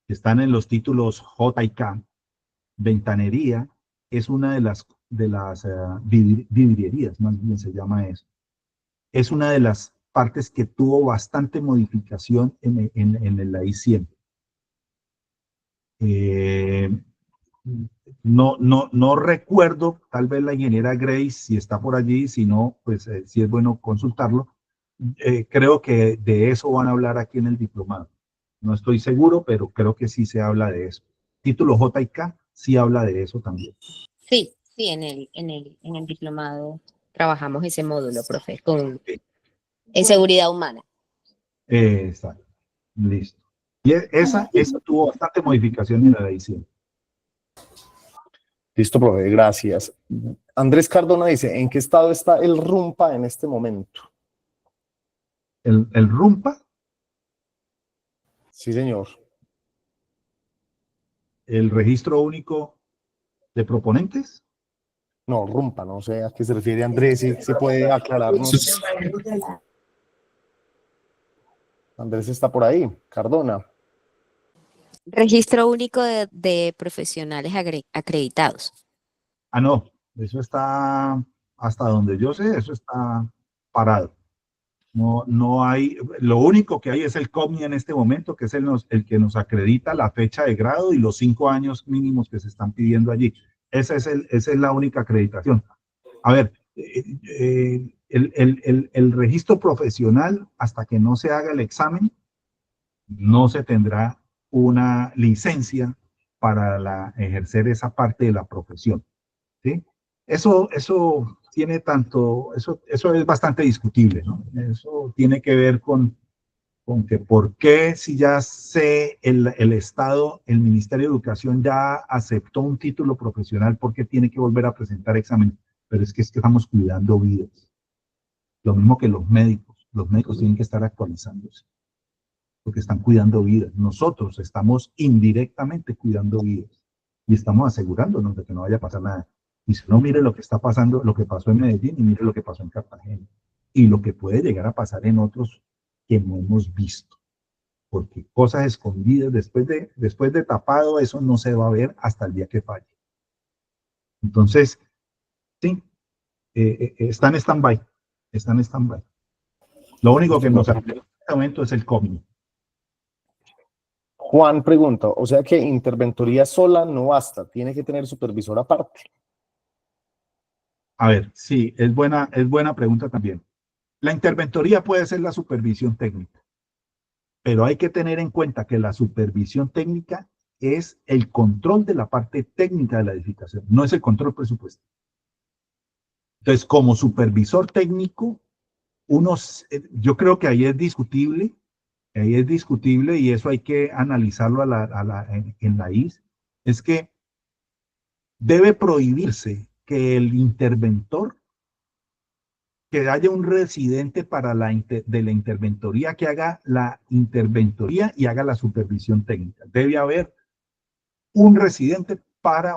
que están en los títulos J y K. Ventanería es una de las vidrierías, más bien se llama eso. Es una de las partes que tuvo bastante modificación en la I-100. No recuerdo, tal vez la ingeniera Grace, si está por allí, si no, pues sí es bueno consultarlo. Creo que de eso van a hablar aquí en el diplomado. No estoy seguro, pero creo que sí se habla de eso. Título J y K sí habla de eso también. Sí, sí, en el diplomado trabajamos ese módulo, profe, en seguridad humana. Está, listo. Y esa tuvo bastante modificación en la edición. Listo, profe, gracias. Andrés Cardona dice, ¿en qué estado está el RUMPA en este momento? ¿El RUMPA? Sí, señor. ¿El registro único de proponentes? No, RUMPA, no sé a qué se refiere Andrés, si puede aclararnos. Andrés está por ahí, Cardona. Registro único de profesionales acreditados. Ah, no, eso está, hasta donde yo sé, eso está parado. No hay, lo único que hay es el COMNI en este momento, que es el que nos acredita la fecha de grado y los 5 años mínimos que se están pidiendo allí. Esa es la única acreditación. A ver, el registro profesional, hasta que no se haga el examen, no se tendrá una licencia para ejercer esa parte de la profesión, ¿sí? Eso tiene eso es bastante discutible, ¿no? Eso tiene que ver con que por qué si ya el Estado, el Ministerio de Educación ya aceptó un título profesional, ¿por qué tiene que volver a presentar examen? Pero es que estamos cuidando vidas. Lo mismo que los médicos tienen que estar actualizándose, porque están cuidando vidas. Nosotros estamos indirectamente cuidando vidas y estamos asegurándonos de que no vaya a pasar nada. Y si no, mire lo que está pasando, lo que pasó en Medellín y mire lo que pasó en Cartagena y lo que puede llegar a pasar en otros que no hemos visto. Porque cosas escondidas, después de tapado, eso no se va a ver hasta el día que falle. Entonces, sí, Están en stand-by, están en stand-by. Lo único que nos afecta en este momento es el COVID. Juan pregunta, o sea que interventoría sola no basta, tiene que tener supervisor aparte. A ver, sí, es buena pregunta también. La interventoría puede ser la supervisión técnica, pero hay que tener en cuenta que la supervisión técnica es el control de la parte técnica de la edificación, no es el control presupuestario. Entonces, como supervisor técnico, yo creo que ahí es discutible y eso hay que analizarlo en la IS, es que debe prohibirse que el interventor, que haya un residente de la interventoría que haga la interventoría y haga la supervisión técnica. Debe haber un residente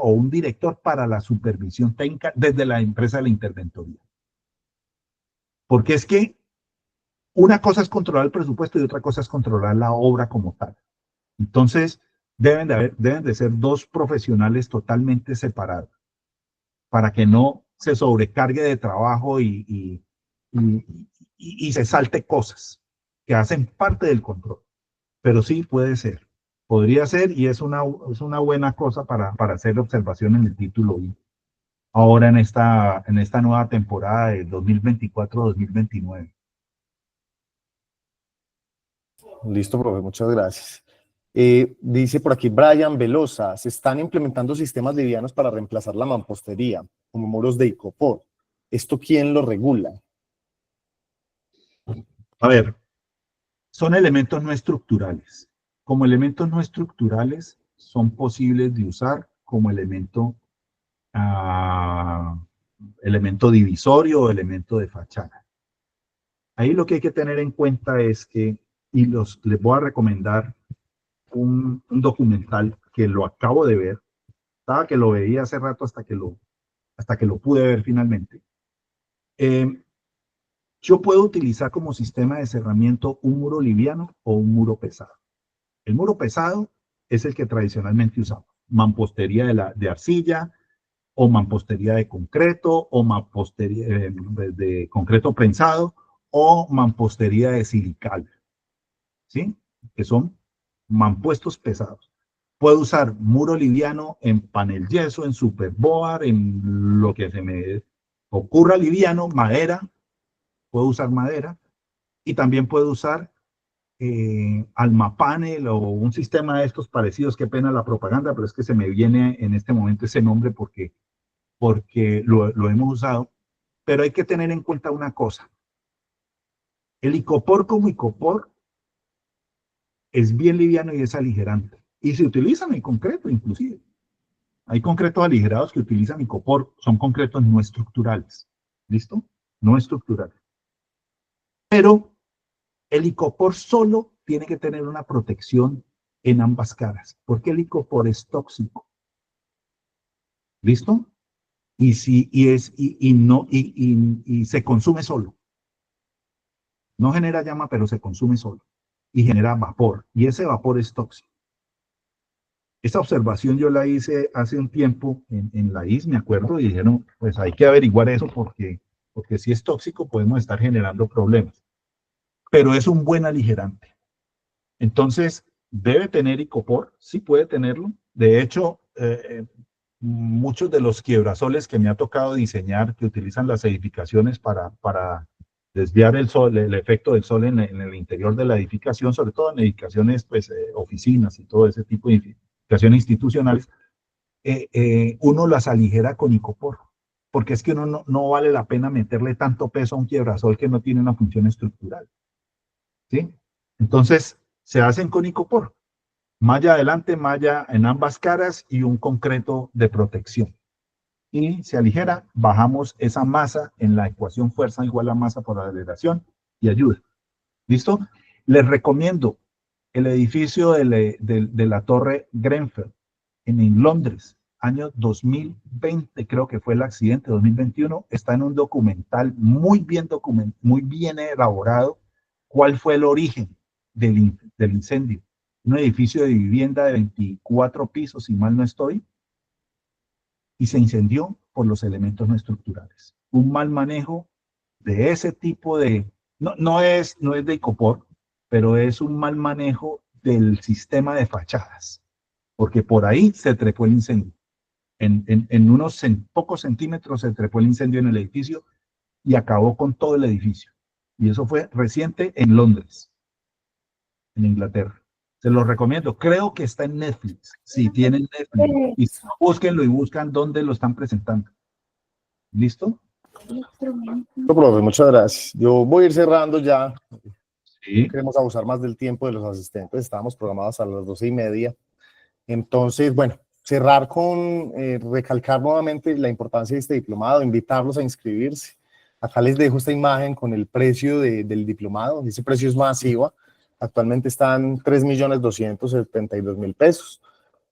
o un director para la supervisión técnica desde la empresa de la interventoría. Porque es que una cosa es controlar el presupuesto y otra cosa es controlar la obra como tal. Entonces, deben de ser dos profesionales totalmente separados para que no se sobrecargue de trabajo y se salte cosas que hacen parte del control. Pero sí puede ser, podría ser y es una buena cosa para hacer observación en el título I. Ahora en esta nueva temporada de 2024-2029. Listo, profe, muchas gracias. Dice por aquí Brian Velosa, se están implementando sistemas livianos para reemplazar la mampostería, como muros de icopor. ¿Esto quién lo regula? A ver, son elementos no estructurales. Como elementos no estructurales son posibles de usar como elemento divisorio o elemento de fachada. Ahí lo que hay que tener en cuenta es que, les voy a recomendar un documental que lo acabo de ver, estaba que lo veía hace rato hasta que lo pude ver finalmente. Yo puedo utilizar como sistema de cerramiento un muro liviano o un muro pesado. El muro pesado es el que tradicionalmente usamos, mampostería de arcilla, o mampostería de concreto, o mampostería de concreto prensado, o mampostería de silical, ¿sí? Que son mampuestos pesados. Puedo usar muro liviano en panel yeso, en superboard, en lo que se me ocurra liviano, madera, puedo usar madera, y también puedo usar Almapanel o un sistema de estos parecidos, qué pena la propaganda, pero es que se me viene en este momento ese nombre porque lo hemos usado, pero hay que tener en cuenta una cosa. El icopor como icopor es bien liviano y es aligerante. Y se utiliza en el concreto, inclusive. Hay concretos aligerados que utilizan icopor, son concretos no estructurales. ¿Listo? No estructurales. Pero el icopor solo tiene que tener una protección en ambas caras, porque el icopor es tóxico. ¿Listo? Y se consume solo. No genera llama, pero se consume solo. Y genera vapor. Y ese vapor es tóxico. Esta observación yo la hice hace un tiempo en la IS, me acuerdo, y dijeron, pues hay que averiguar eso porque si es tóxico podemos estar generando problemas. Pero es un buen aligerante. Entonces, ¿debe tener icopor? Sí puede tenerlo. De hecho, muchos de los quiebrasoles que me ha tocado diseñar, que utilizan las edificaciones para desviar el sol, el efecto del sol en el interior de la edificación, sobre todo en edificaciones, pues, oficinas y todo ese tipo de edificaciones institucionales, uno las aligera con icopor, porque es que uno no vale la pena meterle tanto peso a un quiebrasol que no tiene una función estructural, ¿sí? Entonces, se hacen con icopor. Malla adelante, malla en ambas caras y un concreto de protección. Y se aligera, bajamos esa masa en la ecuación fuerza igual a masa por aceleración y ayuda. ¿Listo? Les recomiendo el edificio de la Torre Grenfell en Londres, año 2020, creo que fue el accidente, 2021, está en un documental muy bien elaborado, cuál fue el origen del incendio. Un edificio de vivienda de 24 pisos, si mal no estoy, y se incendió por los elementos no estructurales. un mal manejo de ese tipo de, no es de Icopor, pero es un mal manejo del sistema de fachadas, porque por ahí se trepó el incendio. En unos pocos centímetros se trepó el incendio en el edificio y acabó con todo el edificio. Y eso fue reciente en Londres, en Inglaterra. Se los recomiendo. Creo que está en Netflix. Si tienen Netflix. Y búsquenlo y buscan dónde lo están presentando. ¿Listo? Profe, muchas gracias. Yo voy a ir cerrando ya. Sí. No queremos abusar más del tiempo de los asistentes. Estábamos programados a las 12:30. Entonces, bueno, cerrar con recalcar nuevamente la importancia de este diplomado, invitarlos a inscribirse. Acá les dejo esta imagen con el precio del diplomado. Ese precio es masivo. Actualmente están 3.272.000 pesos.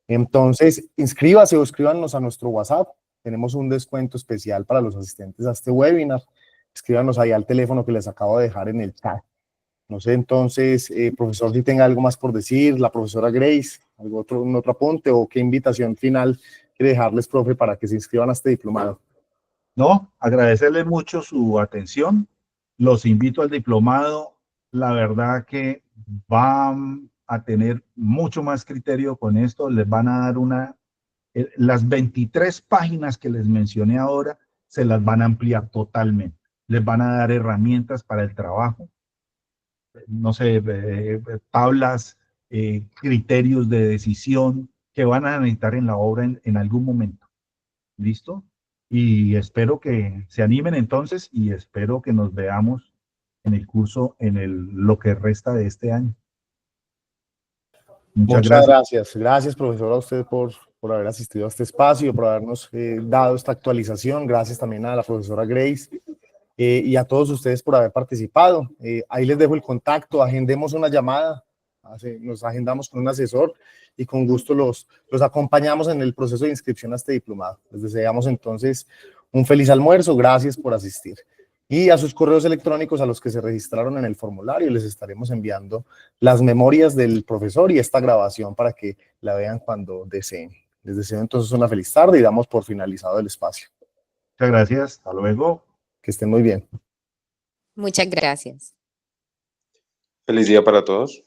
Entonces, inscríbase o escríbanos a nuestro WhatsApp. Tenemos un descuento especial para los asistentes a este webinar. Escríbanos ahí al teléfono que les acabo de dejar en el chat. No sé, entonces, profesor, si tenga algo más por decir, la profesora Grace, un otro apunte o qué invitación final quiere dejarles, profe, para que se inscriban a este diplomado. No, agradecerles mucho su atención. Los invito al diplomado. La verdad que van a tener mucho más criterio con esto. Les van a dar las 23 páginas que les mencioné ahora, se las van a ampliar totalmente. Les van a dar herramientas para el trabajo. No sé, tablas, criterios de decisión que van a necesitar en la obra en algún momento. ¿Listo? Y espero que se animen entonces y espero que nos veamos en el curso lo que resta de este año. Muchas gracias. Gracias, profesor, a usted por haber asistido a este espacio, por habernos dado esta actualización. Gracias también a la profesora Grace. Y a todos ustedes por haber participado. Ahí les dejo el contacto, agendemos una llamada, nos agendamos con un asesor y con gusto los acompañamos en el proceso de inscripción a este diplomado. Les deseamos entonces un feliz almuerzo, gracias por asistir. Y a sus correos electrónicos a los que se registraron en el formulario les estaremos enviando las memorias del profesor y esta grabación para que la vean cuando deseen. Les deseo entonces una feliz tarde y damos por finalizado el espacio. Muchas gracias, hasta luego. Que estén muy bien. Muchas gracias. Feliz día para todos.